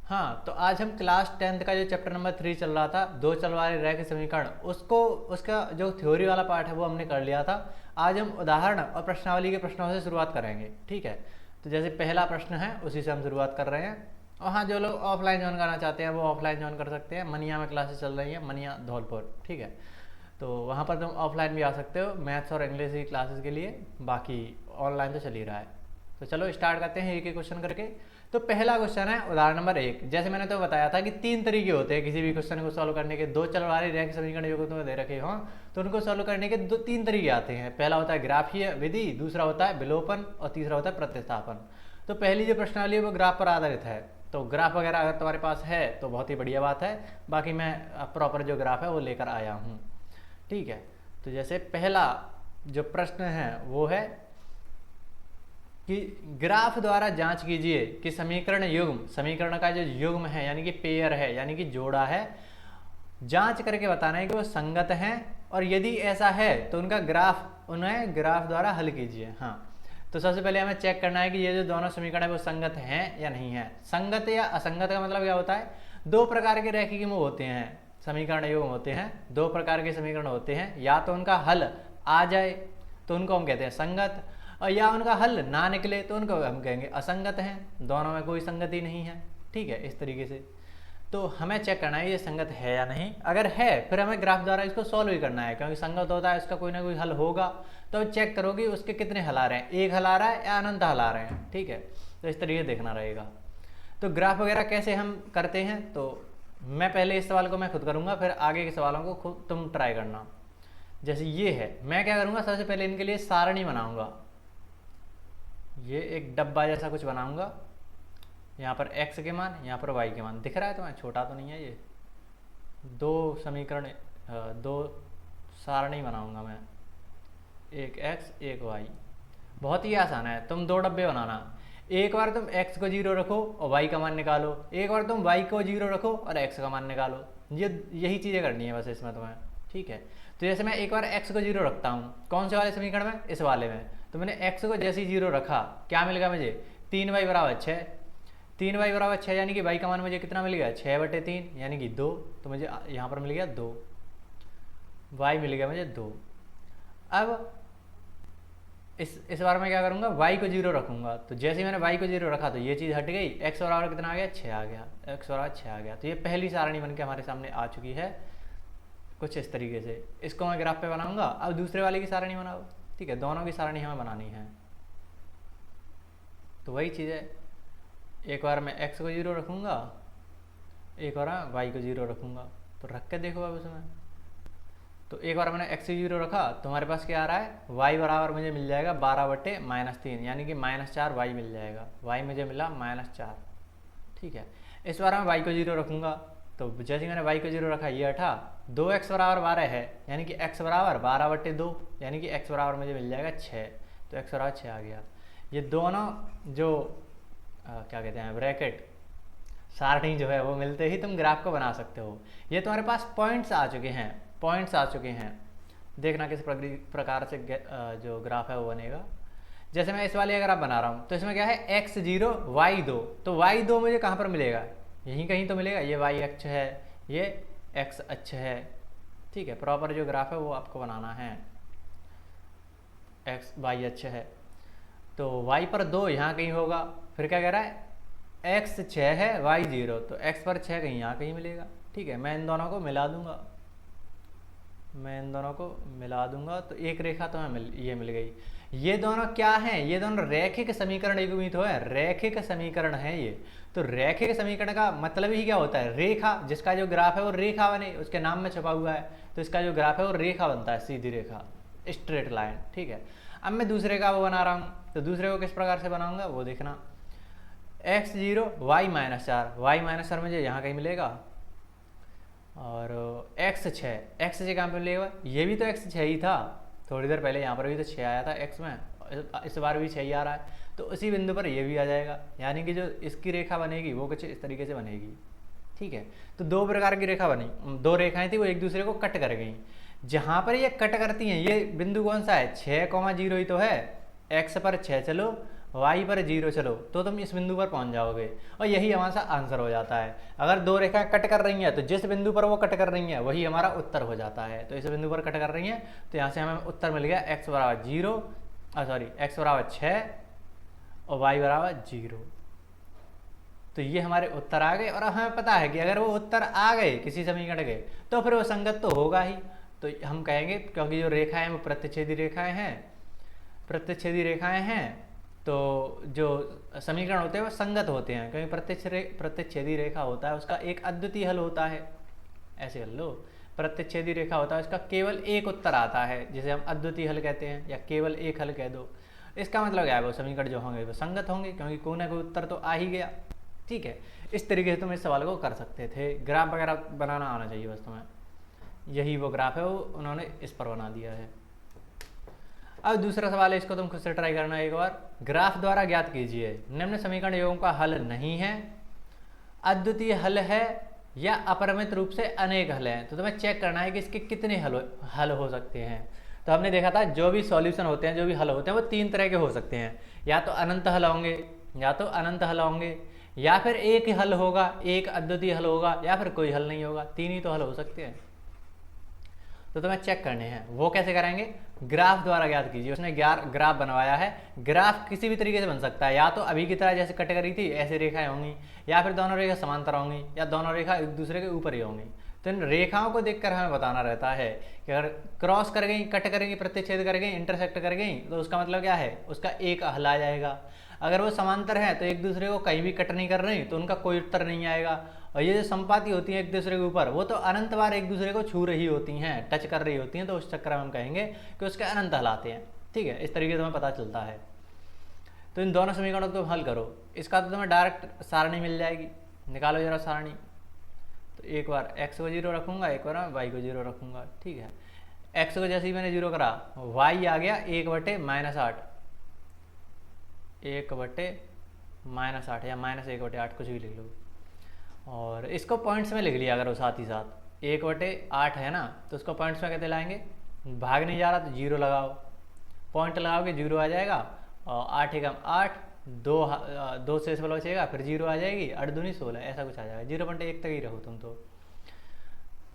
हाँ, तो आज हम क्लास 10th का जो चैप्टर नंबर 3 चल रहा था, दो चल वाले रैखिक समीकरण, उसको उसका जो थ्योरी वाला पार्ट है वो हमने कर लिया था। आज हम उदाहरण और प्रश्नावली के प्रश्नों से शुरुआत करेंगे, ठीक है। तो जैसे पहला प्रश्न है उसी से हम शुरुआत कर रहे हैं। और हाँ, जो लोग ऑफलाइन ज्वाइन करना चाहते हैं वो ऑफलाइन ज्वाइन कर सकते हैं। मनिया में क्लासेस चल रही हैं, मनिया धौलपुर, ठीक है। तो वहाँ पर तुम ऑफलाइन भी आ सकते हो मैथ्स और इंग्लिश की क्लासेस के लिए, बाकी ऑनलाइन तो चल ही रहा है। तो चलो स्टार्ट करते हैं एक एक क्वेश्चन करके। तो पहला क्वेश्चन है उदाहरण नंबर 1। जैसे मैंने तो बताया था कि 3 तरीके होते हैं किसी भी क्वेश्चन को सॉल्व करने के। दो चल वाले रैखिक समीकरण जो तुम्हें दे रखे हो तो उनको सॉल्व करने के 3 तरीके आते हैं। पहला होता है ग्राफीय विधि, दूसरा होता है विलोपन और तीसरा होता है प्रतिस्थापन। तो पहली जो प्रश्नावली है वो ग्राफ पर आधारित है। तो ग्राफ वगैरह अगर तुम्हारे पास है तो बहुत ही बढ़िया बात है, बाकी मैं प्रॉपर जो ग्राफ है वो लेकर आया हूँ, ठीक है। तो जैसे पहला जो प्रश्न है वो है कि ग्राफ द्वारा जांच कीजिए कि समीकरण युग्म, समीकरण का जो युग्म है यानी कि पेयर है यानी कि जोड़ा है, जांच करके बताना है कि वो संगत हैं, और यदि ऐसा है तो उन्हें ग्राफ द्वारा हल कीजिए। हाँ, तो सबसे पहले हमें चेक करना है कि ये जो दोनों समीकरण है वो संगत हैं या नहीं है। संगत या असंगत का मतलब क्या होता है? दो प्रकार के रैखिक युग्म होते हैं, समीकरण युग्म होते हैं, दो प्रकार के समीकरण होते हैं। या तो उनका हल आ जाए तो उनको हम कहते हैं संगत, और या उनका हल ना निकले तो उनको हम कहेंगे असंगत हैं। दोनों में कोई संगति नहीं है, ठीक है। इस तरीके से तो हमें चेक करना है ये संगत है या नहीं। अगर है फिर हमें ग्राफ द्वारा इसको सॉल्व ही करना है, क्योंकि संगत होता है उसका कोई ना कोई हल होगा। तो चेक करो कि उसके कितने हल आ रहे हैं, एक हल आ रहा है या अनंत हल आ रहे हैं, ठीक है। तो इस तरीके से देखना रहेगा। तो ग्राफ वगैरह कैसे हम करते हैं, तो मैं पहले इस सवाल को मैं खुद करूँगा, फिर आगे के सवालों को खुद तुम ट्राई करना। जैसे ये है, मैं क्या करूँगा, सबसे पहले इनके लिए सारणी बनाऊँगा। ये एक डब्बा जैसा कुछ बनाऊँगा, यहाँ पर x के मान, यहाँ पर y के मान। दिख रहा है तुम्हें? छोटा तो नहीं है ये। दो समीकरण, दो सारणी बनाऊंगा मैं, एक x एक y। बहुत ही आसान है, तुम दो डब्बे बनाना। एक बार तुम x को 0 रखो और y का मान निकालो, एक बार तुम y को 0 रखो और x का मान निकालो। यही चीज़ें करनी है बस इसमें तुम्हें, ठीक है। तो जैसे मैं एक बार x को 0 रखता हूँ, कौन से वाले समीकरण में? इस वाले में। तो मैंने x को जैसे ही 0 रखा, क्या मिल गया मुझे? 3y बराबर 6। 3y बराबर 6 यानी कि y का मान मुझे कितना मिल गया? 6/3 यानी कि 2। तो मुझे यहाँ पर मिल गया 2, y मिल गया मुझे 2। अब इस बार मैं क्या करूँगा, y को 0 रखूँगा। तो जैसे ही मैंने y को 0 रखा तो ये चीज़ हट गई, x बराबर कितना आ गया? 6 आ गया, x बराबर 6 आ गया। तो ये पहली सारणी बन के हमारे सामने आ चुकी है कुछ इस तरीके से। इसको मैं ग्राफ पे बनाऊँगा। अब दूसरे वाले की सारणी बनाओ, ठीक है। दोनों की सारणी हमें बनानी है। तो वही चीज़ है, एक बार मैं x को 0 रखूँगा, एक बार मैं y को 0 रखूँगा। तो रख के देखो अब उसमें। तो एक बार मैंने x को 0 रखा तो हमारे पास क्या आ रहा है? y बराबर मुझे मिल जाएगा 12/-3 यानी कि -4 y मिल जाएगा। y मुझे मिला -4, ठीक है। इस बार मैं y को 0 रखूँगा, तो जैसे मैंने y को 0 रखा ये हटा, 2x बराबर 12 है यानी कि x बराबर 12/2 यानी कि x बराबर मुझे मिल जाएगा 6। तो x बराबर 6 आ गया। ये दोनों जो क्या कहते हैं ब्रैकेट, सारणी जो है वो मिलते ही तुम ग्राफ को बना सकते हो। ये तुम्हारे पास पॉइंट्स आ चुके हैं, पॉइंट्स आ चुके हैं। देखना किस प्रकार से जो ग्राफ है वो बनेगा। जैसे मैं इस वाले अगर आप बना रहा हूँ तो इसमें क्या है? x0 y2। तो y2 मुझे कहाँ पर मिलेगा? यहीं कहीं तो मिलेगा। ये y अक्ष है, ये x अक्ष है, ठीक है। प्रॉपर जो ग्राफ है वो आपको बनाना है। x y अक्ष है तो y पर 2 यहाँ कहीं होगा। फिर क्या कह रहा है? x 6 है, y 0। तो x पर 6 कहीं यहाँ कहीं मिलेगा, ठीक है। मैं इन दोनों को मिला दूंगा, तो एक रेखा तो हमें ये मिल गई। ये दोनों क्या हैं? ये दोनों रैखिक समीकरण युग्मित है, रैखिक समीकरण है ये। तो रैखिक समीकरण का मतलब ही क्या होता है? रेखा। जिसका जो ग्राफ है वो रेखा बने, उसके नाम में छपा हुआ है। तो इसका जो ग्राफ है वो रेखा बनता है, सीधी रेखा, स्ट्रेट लाइन, ठीक है। अब मैं दूसरे का वो बना रहा हूँ, तो दूसरे को किस प्रकार से बनाऊंगा वो देखना। x0 y-4 मुझे यहाँ कहीं मिलेगा, और x6 कहाँ पे मिलेगा? ये भी तो x6 ही था, थोड़ी देर पहले यहाँ पर भी तो 6 आया था x में, इस बार भी 6 ही आ रहा है। तो उसी बिंदु पर ये भी आ जाएगा, यानी कि जो इसकी रेखा बनेगी वो कुछ इस तरीके से बनेगी, ठीक है। तो दो प्रकार की रेखा बनी, दो रेखाएं थी वो एक दूसरे को कट कर गई। जहाँ पर ये कट करती हैं, ये बिंदु कौन सा है? 6,0 ही तो है। x पर 6 चलो, वाई पर 0 चलो तो तुम इस बिंदु पर पहुंच जाओगे, और यही हमारा आंसर हो जाता है। अगर दो रेखाएं कट कर रही हैं तो जिस बिंदु पर वो कट कर रही हैं वही हमारा उत्तर हो जाता है। तो इस बिंदु पर कट कर रही हैं तो यहाँ से हमें उत्तर मिल गया x बराबर 0, सॉरी x बराबर 6 और y बराबर 0। तो ये हमारे उत्तर आ गए, और हमें पता है कि अगर वो उत्तर आ गए किसी समीकरण के तो फिर वो संगत तो होगा ही। तो हम कहेंगे क्योंकि जो रेखाएं वो प्रतिच्छेदी रेखाएं हैं तो जो समीकरण होते हैं वो संगत होते हैं, क्योंकि प्रतिच्छेदी रेखा होता है उसका एक अद्वितीय हल होता है। ऐसे कर लो, प्रतिच्छेदी रेखा होता है उसका केवल एक उत्तर आता है जिसे हम अद्वितीय हल कहते हैं, या केवल एक हल कह दो। इसका मतलब क्या है, वो समीकरण जो होंगे वो संगत होंगे क्योंकि कोई ना कोई उत्तर तो आ ही गया। ठीक है, इस तरीके से तुम इस सवाल को कर सकते थे। ग्राफ वगैरह बनाना आना चाहिए बस तुम्हें। यही वो ग्राफ है, वो उन्होंने इस पर बना दिया है। अब दूसरा सवाल है, इसको तुम खुद से ट्राई करना एक बार। ग्राफ द्वारा ज्ञात कीजिए निम्न समीकरण योगों का हल नहीं है, अद्वितीय हल है या अपरिमित रूप से अनेक हल हैं। तो तुम्हें चेक करना है कि इसके कितने हल हो सकते हैं। तो हमने देखा था जो भी सॉल्यूशन होते हैं, जो भी हल होते हैं वो तीन तरह के हो सकते हैं, या तो अनंत हल होंगे, या फिर एक हल होगा, एक अद्वितीय हल होगा, या फिर कोई हल नहीं होगा। तीन ही तो हल हो सकते हैं। तो तुम्हें चेक करने हैं, वो कैसे करेंगे, ग्राफ द्वारा ज्ञात कीजिए। उसने ग्राफ बनवाया है। ग्राफ किसी भी तरीके से बन सकता है, या तो अभी की तरह जैसे कट करी थी ऐसे रेखाएं होंगी, या फिर दोनों रेखा समांतर होंगी, या दोनों रेखा एक दूसरे के ऊपर ही होंगी। तो इन रेखाओं को देखकर हमें बताना रहता है कि अगर क्रॉस कर गई, कट करेंगी, प्रतिच्छेद कर गई, इंटरसेक्ट कर गई तो उसका मतलब क्या है, उसका एक हल आ जाएगा। अगर वो समांतर है तो एक दूसरे को कहीं भी कट नहीं कर रही तो उनका कोई उत्तर नहीं आएगा। और ये जो संपाती होती हैं एक दूसरे के ऊपर, वो तो अनंत बार एक दूसरे को छू रही होती हैं, टच कर रही होती हैं, तो उस चक्कर में हम कहेंगे कि उसके अनंत हल आते हैं। ठीक है, इस तरीके से हमें पता चलता है। तो इन दोनों समीकरणों को तुम हल करो। इसका तो तुम्हें डायरेक्ट सारणी मिल जाएगी, निकालो जरा सारणी। तो एक बार x को 0 रखूंगा, एक बार y को 0 रखूंगा। ठीक है, x को जैसे ही मैंने 0 करा, y आ गया 1/-8, 1/-8 या -1/8 कुछ भी लिख लो। और इसको पॉइंट्स में लिख लिया अगर वो साथ ही साथ 1/8 है ना, तो उसको पॉइंट्स में कैसे लाएंगे, भाग नहीं जा रहा तो 0 लगाओ, पॉइंट लगाओगे 0 आ जाएगा, और 8 एकम 8, 2 से बचेगा, फिर 0 आ जाएगी, 8 दूनी 16, ऐसा कुछ आ जाएगा। 0.1 तक ही रहो तुम तो,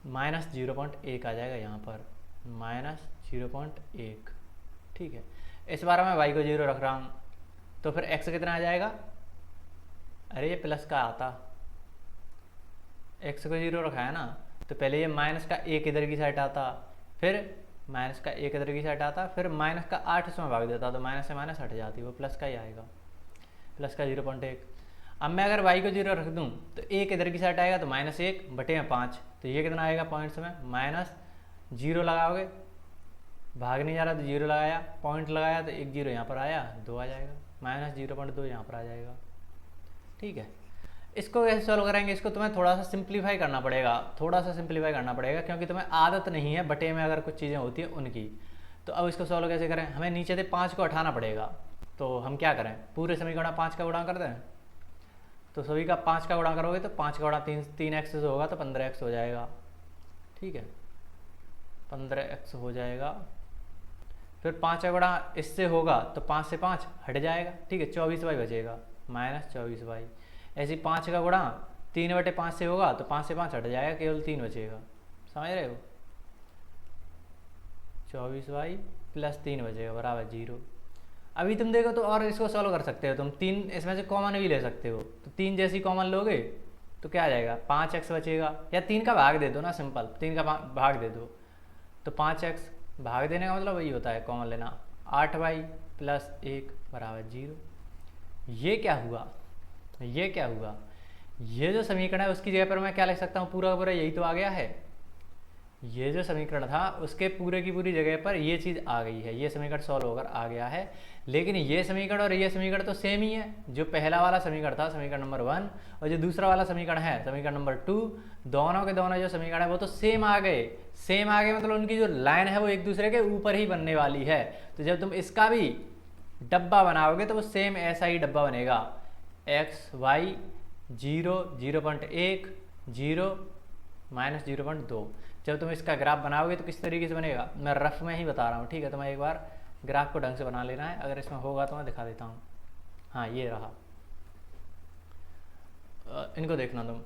-0.1 आ जाएगा यहाँ पर, -0.1। ठीक है, इस बार मैं y को 0 रख रहा हूँ, तो फिर x कितना आ जाएगा, अरे ये प्लस का आता, x को 0 रखा है ना, तो पहले ये माइनस का 1 इधर की साइड आता, फिर माइनस का 1 इधर की साइड आता, फिर माइनस का 8 इसमें भाग देता, तो माइनस से माइनस हट जाती, वो प्लस का ही आएगा, प्लस का 0.1। अब मैं अगर y को 0 रख दूँ तो 1 इधर की साइड आएगा, तो -1/5, तो ये कितना आएगा पॉइंट्स में, -0 लगाओगे, भाग नहीं जा रहा तो 0 लगाया, पॉइंट लगाया तो 1 0 यहाँ पर आया, 2 आ जाएगा, -0.2 यहाँ पर आ जाएगा। ठीक है, इसको कैसे सॉल्व करेंगे, इसको तुम्हें थोड़ा सा सिंप्लीफाई करना पड़ेगा, क्योंकि तुम्हें आदत नहीं है बटे में अगर कुछ चीज़ें होती हैं उनकी। तो अब इसको सॉल्व कैसे करें, हमें नीचे से 5 को हटाना पड़ेगा। तो हम क्या करें, पूरे समीकरण 5 का गुणा कर दें, तो सभी का 5 का गुणा करोगे तो 5 का गुणा 3x से होगा तो 15x हो जाएगा। ठीक है, 15x हो जाएगा, फिर 5 का गुणा इससे होगा तो 5 से 5 हट जाएगा। ठीक है, 24y बचेगा, -24y। ऐसे 5 का गुणा 3/5 से होगा तो 5 से 5 हट जाएगा, केवल 3 बचेगा। समझ रहे हो, 24y + 3 बचेगा बराबर 0। अभी तुम देखो तो और इसको सॉल्व कर सकते हो तुम, 3 इसमें से कॉमन भी ले सकते हो, तो 3 जैसी कॉमन लोगे तो क्या आ जाएगा, 5x बचेगा, या 3 का भाग दे दो ना, सिंपल 3 का भाग दे दो, तो 5x भाग देने का मतलब वही होता है कॉमन लेना, 8y + 1 बराबर 0। ये क्या हुआ, ये जो समीकरण है उसकी जगह पर मैं क्या लिख सकता हूँ, पूरा पूरा यही तो आ गया है। ये जो समीकरण था उसके पूरे की पूरी जगह पर ये चीज़ आ गई है, ये समीकरण सॉल्व होकर आ गया है। लेकिन ये समीकरण और ये समीकरण तो सेम ही है। जो पहला वाला समीकरण था, समीकरण नंबर 1, और जो दूसरा वाला समीकरण है, समीकरण नंबर 2, दोनों के दोनों जो समीकरण है वो तो सेम आ गए। मतलब उनकी जो लाइन है वो एक दूसरे के ऊपर ही बनने वाली है। तो जब तुम इसका भी डब्बा बनाओगे तो वो सेम ऐसा ही डब्बा बनेगा, x y 0 0.1 0 -0.2। जब तुम इसका ग्राफ बनाओगे तो किस तरीके से बनेगा, मैं रफ में ही बता रहा हूँ। ठीक है, तो मैं एक बार ग्राफ को ढंग से बना लेना है, अगर इसमें होगा तो मैं दिखा देता हूँ। हाँ ये रहा, इनको देखना तुम,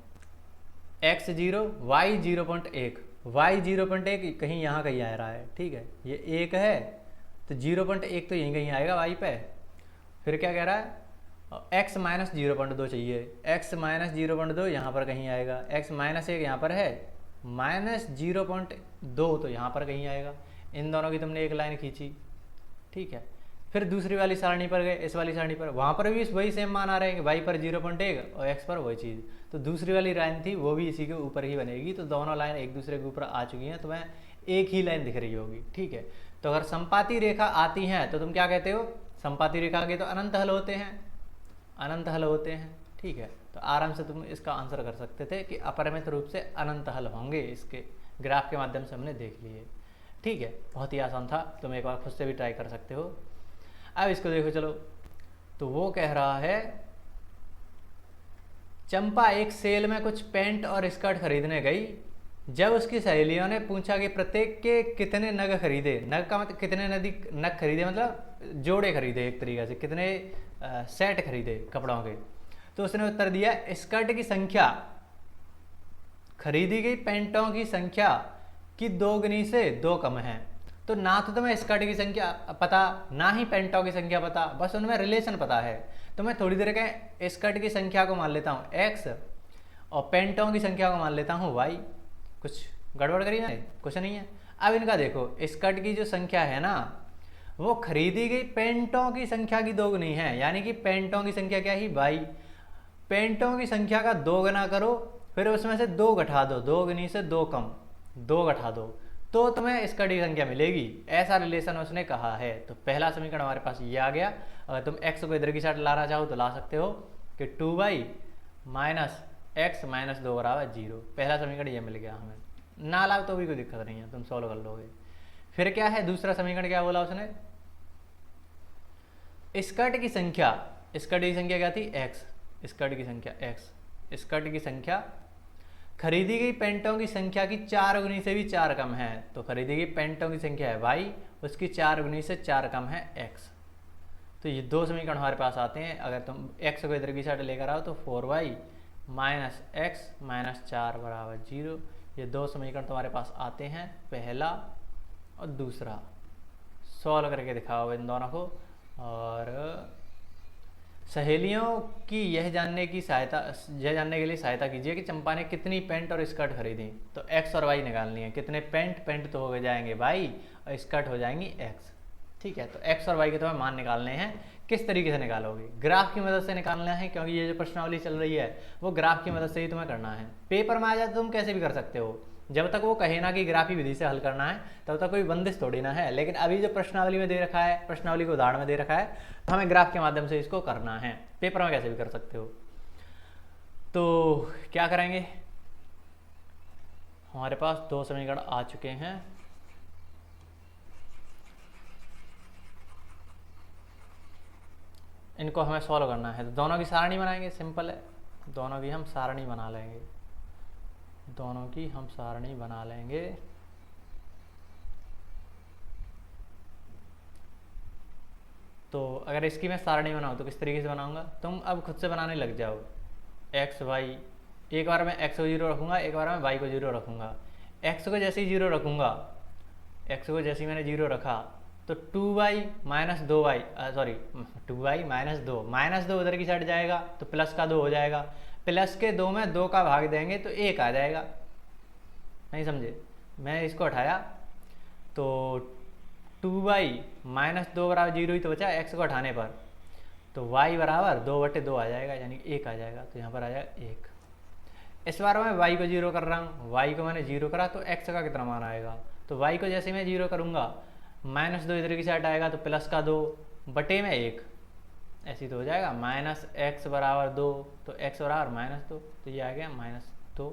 x 0 y 0.1, y 0.1 कहीं यहाँ कहीं आ रहा है, ठीक है, ये 1 है तो 0.1 तो यहीं कहीं आएगा y पे। फिर क्या कह रहा है, x माइनस 0.2 चाहिए, x माइनस 0.2 यहाँ पर कहीं आएगा, x माइनस 1 यहाँ पर है, माइनस 0.2 तो यहाँ पर कहीं आएगा। इन दोनों की तुमने एक लाइन खींची, ठीक है। फिर दूसरी वाली सारणी पर गए, इस वाली सारणी पर, वहाँ पर भी वही सेम मान आ रहे हैं कि y पर 0.1 और x पर वही चीज़, तो दूसरी वाली लाइन थी वो भी इसी के ऊपर ही बनेगी। तो दोनों लाइन एक दूसरे के ऊपर आ चुकी हैं, तुम्हें एक ही लाइन दिख रही होगी, ठीक है। तो अगर संपाती रेखा आती हैं तो तुम क्या कहते हो, संपाती रेखा के तो अनंत हल होते हैं, अनंत हल होते हैं, ठीक है। तो आराम से तुम इसका आंसर कर सकते थे कि अपरिमित रूप से अनंत हल होंगे, इसके ग्राफ के माध्यम से हमने देख लिए, ठीक है। बहुत ही आसान था, तुम एक बार खुद से भी ट्राई कर सकते हो। अब इसको देखो चलो, तो वो कह रहा है चंपा एक सेल में कुछ पैंट और स्कर्ट खरीदने गई, जब उसकी सहेलियों ने पूछा कि प्रत्येक के कितने नग खरीदे, नग का मतलब कितने नग खरीदे, मतलब जोड़े खरीदे, एक तरीके से कितने सेट खरीदे कपड़ों के, तो उसने उत्तर दिया स्कर्ट की संख्या, खरीदी गई पैंटों की संख्या की 2 गुनी से 2 कम है। तो ना तो तुम्हें स्कर्ट की संख्या पता, ना ही पैंटों की संख्या पता, बस उनमें रिलेशन पता है। तो मैं थोड़ी देर के स्कर्ट की संख्या को मान लेता हूँ x और पैंटों की संख्या को मान लेता हूँ y। कुछ गड़बड़ करी ना, कुछ नहीं है। अब इनका देखो, स्कर्ट की जो संख्या है ना, वो खरीदी गई पैंटों की संख्या की 2 गुनी है, यानी कि पैंटों की संख्या क्या ही y, पैंटों की संख्या का 2 गुना करो, फिर उसमें से 2 घटा दो, 2 गुनी से 2 कम, 2 घटा दो, तो तुम्हें स्कर्ट की संख्या मिलेगी। ऐसा रिलेशन उसने कहा है। तो पहला समीकरण हमारे पास ये आ गया। अगर तुम x को इधर की साइड लाना चाहो तो ला सकते हो कि 2y माइनस एक्स माइनस 2 बराबर 0। पहला समीकरण ये मिल गया हमें, ना लाओ तो भी कोई दिक्कत नहीं है, तुम सॉल्व कर लोगे। फिर क्या है दूसरा समीकरण, क्या बोला उसने, स्कर्ट की संख्या, स्कर्ट की संख्या क्या थी x, स्कर्ट की संख्या x, स्कर्ट की संख्या खरीदी गई पैंटों की संख्या की 4 गुनी से भी 4 कम है। तो खरीदी गई पैंटों की संख्या है y, उसकी 4 गुनी से 4 कम है x। तो ये 2 समीकरण हमारे पास आते हैं। अगर तुम x को इधर की साइड लेकर आओ तो 4y माइनस एक्स माइनस 4 बराबर 0। ये 2 समीकरण तुम्हारे पास आते हैं, पहला और दूसरा। सॉल्व करके दिखाओ इन दोनों को। और सहेलियों की यह जानने के लिए सहायता कीजिए कि चंपा ने कितनी पैंट और स्कर्ट खरीदी। तो एक्स और वाई निकालनी है, कितने पैंट तो हो जाएंगे वाई और स्कर्ट हो जाएंगी एक्स, ठीक है। तो एक्स और वाई के तुम्हें मान निकालने हैं। किस तरीके से निकालोगे, ग्राफ की मदद से निकालना है, क्योंकि ये जो प्रश्नावली चल रही है वो ग्राफ की मदद से ही तुम्हें करना है। पेपर में आ जाए तो तुम कैसे भी कर सकते हो, जब तक वो कहे ना कि ग्राफी विधि से हल करना है तब तक कोई बंदिश थोड़ी ना है। लेकिन अभी जो प्रश्नावली में दे रखा है, प्रश्नावली को उदाहरण में दे रखा है, तो हमें ग्राफ के माध्यम से इसको करना है। पेपर में कैसे भी कर सकते हो। तो क्या करेंगे, हमारे पास 2 समीकरण आ चुके हैं। इनको हमें सॉल्व करना है। तो दोनों की सारणी बनाएंगे, सिंपल है, दोनों की हम सारणी बना लेंगे, दोनों की हम सारणी बना लेंगे। तो अगर इसकी मैं सारणी बनाऊँ तो किस तरीके से बनाऊंगा, तुम अब खुद से बनाने लग जाओ। एक्स वाई, एक बार मैं एक्स को 0 रखूँगा, एक बार मैं वाई को 0 रखूँगा। एक्स को जैसे ही 0 रखूँगा, एक्स को जैसे ही मैंने 0 रखा तो 2y minus 2y, sorry 2y minus 2 उधर की साइड जाएगा तो प्लस का 2 हो जाएगा। प्लस के 2 में 2 का भाग देंगे तो 1 आ जाएगा। नहीं समझे, मैं इसको हटाया तो 2y माइनस 2 बराबर 0 ही तो बचा x को हटाने पर, तो y बराबर 2/2 आ जाएगा, यानी 1 आ जाएगा। तो यहाँ पर आ जाएगा 1। इस बार मैं y को 0 कर रहा हूँ, y को मैंने 0 करा तो x का कितना मान आएगा, तो y को जैसे मैं 0 करूँगा माइनस 2 इधर की साइड आएगा तो प्लस का 2 बटे में 1, ऐसे तो हो जाएगा। माइनस एक्स बराबर 2, तो x बराबर -2, तो ये आ गया -2,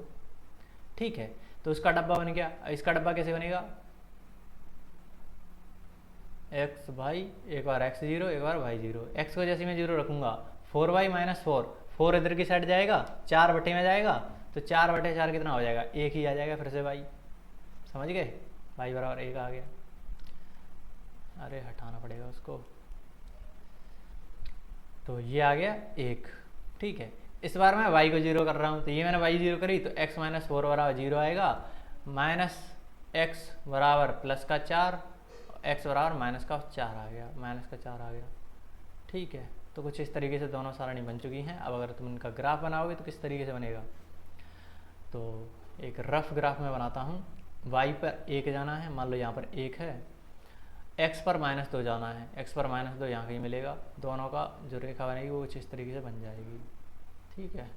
ठीक है। तो उसका डब्बा बन गया। इसका डब्बा कैसे बनेगा, x भाई, एक बार x 0 एक बार y 0। x को जैसे मैं 0 रखूँगा 4y माइनस 4 इधर की साइड जाएगा, 4 बटे में जाएगा, तो 4/4 कितना हो जाएगा, 1 ही आ जाएगा। फिर से y, समझ गए, y बराबर 1 आ गया। अरे हटाना पड़ेगा उसको, तो ये आ गया 1। ठीक है, इस बार मैं y को 0 कर रहा हूँ, तो ये मैंने y 0 करी तो x माइनस 4 बराबर 0 आएगा, माइनस x बराबर प्लस का 4, x बराबर माइनस का 4 आ गया, माइनस का 4 आ गया। ठीक है, तो कुछ इस तरीके से दोनों सारणी बन चुकी हैं। अब अगर तुम इनका ग्राफ बनाओगे तो किस तरीके से बनेगा, तो एक रफ ग्राफ में बनाता हूँ। y पर 1 जाना है, मान लो यहाँ पर 1 है, x पर -2 जाना है, x पर -2 यहाँ कहीं मिलेगा, दोनों का जो रेखा बनेगी वो कुछ इस तरीके से बन जाएगी। ठीक है,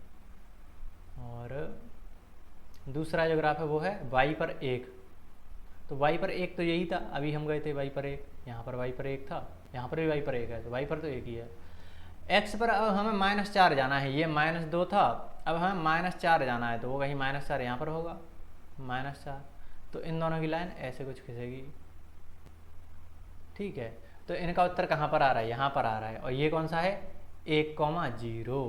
और दूसरा जो ग्राफ है वो है y पर 1, तो y पर 1 तो यही था, अभी हम गए थे y पर 1, यहाँ पर y पर 1 था, यहाँ पर भी y पर 1 है, तो y पर तो 1 ही है। x पर अब हमें -4 जाना है, ये -2 था, अब हमें -4 जाना है, तो वो कहीं -4 यहाँ पर होगा, -4, तो इन दोनों की लाइन ऐसे कुछ खिंचेगी। ठीक है, तो इनका उत्तर कहाँ पर आ रहा है, यहाँ पर आ रहा है, और ये कौन सा है, 1,0।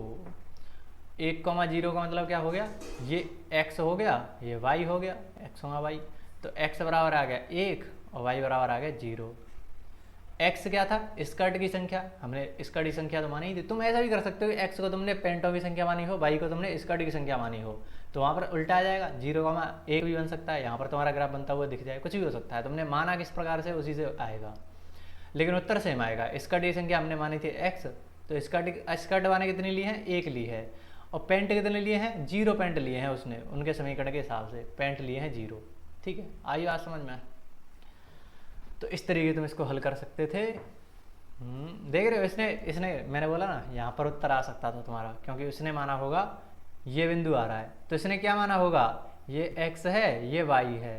1,0 का मतलब क्या हो गया, ये x हो गया, ये y हो गया, x होगा y, तो x बराबर आ गया 1 और y बराबर आ गया 0। x क्या था, स्कर्ट की संख्या, हमने स्कर्ट की संख्या तो मानी ही थी। तुम ऐसा भी कर सकते हो, x को तुमने पेंटों की संख्या मानी हो, y को तुमने स्कर्ट की संख्या मानी हो, तो वहाँ पर उल्टा आ जाएगा, 0,1 भी बन सकता है, यहाँ पर तुम्हारा ग्राफ बनता हुआ दिख जाए, कुछ भी हो सकता है, तुमने माना किस प्रकार से उसी से आएगा, लेकिन उत्तर सेम आएगा। स्कर्ट की संख्या हमने मानी थी x, तो स्कर्ट वाले कितनी ली है, 1 ली है, और पेंट कितने लिए हैं, 0 पेंट लिए हैं उसने, उनके समीकरण के हिसाब से पेंट लिए हैं 0। ठीक है, आइए आज समझ में। तो इस तरीके तुम इसको हल कर सकते थे। देख रहे हो, इसने मैंने बोला ना, यहाँ पर उत्तर आ सकता था तुम्हारा, क्योंकि उसने माना होगा ये बिंदु आ रहा है, तो इसने क्या माना होगा, ये x है, ये y है,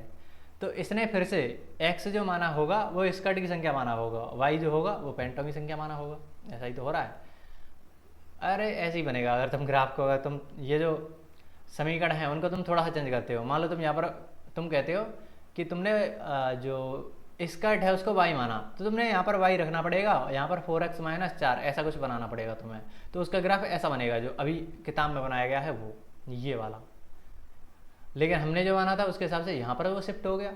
तो इसने फिर से x जो माना होगा वो स्कर्ट की संख्या माना होगा, y जो होगा वो पेंटों की संख्या माना होगा। ऐसा ही तो हो रहा है। अरे ऐसे ही बनेगा, अगर तुम ग्राफ को, अगर तुम ये जो समीकरण है उनको तुम थोड़ा सा चेंज करते हो। मान लो तुम यहाँ पर तुम कहते हो कि तुमने जो स्कर्ट है उसको y माना, तो तुमने यहाँ पर y रखना पड़ेगा, यहाँ पर 4x - 4 ऐसा कुछ बनाना पड़ेगा तुम्हें, तो उसका ग्राफ ऐसा बनेगा जो अभी किताब में बनाया गया है वो ये वाला। लेकिन हमने जो माना था उसके हिसाब से यहाँ पर वो शिफ्ट हो गया,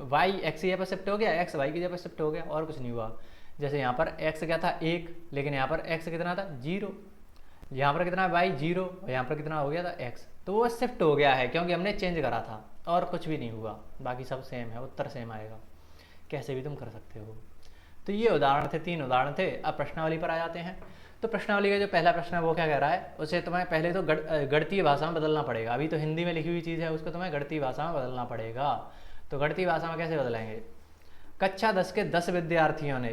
y x की जगह पर शिफ्ट हो गया, x y की जगह पर शिफ्ट हो गया, और कुछ नहीं हुआ। जैसे यहाँ पर x क्या था 1, लेकिन यहाँ पर x कितना था 0, यहाँ पर कितना y 0, और यहाँ पर कितना हो गया था x, तो वो शिफ्ट हो गया है क्योंकि हमने चेंज करा था, और कुछ भी नहीं हुआ, बाकी सब सेम है, उत्तर सेम आएगा। कैसे भी तुम कर सकते हो। तो ये उदाहरण थे, 3 उदाहरण थे। अब प्रश्नावली पर आ जाते हैं। तो प्रश्नावली का जो पहला प्रश्न है वो क्या कह रहा है, उसे तुम्हें पहले तो गणितीय भाषा में बदलना पड़ेगा। अभी तो हिंदी में लिखी हुई चीज़ है, उसको तुम्हें गणितीय भाषा में बदलना पड़ेगा। तो गणितीय भाषा में कैसे बदलेंगे, कक्षा 10 के 10 विद्यार्थियों ने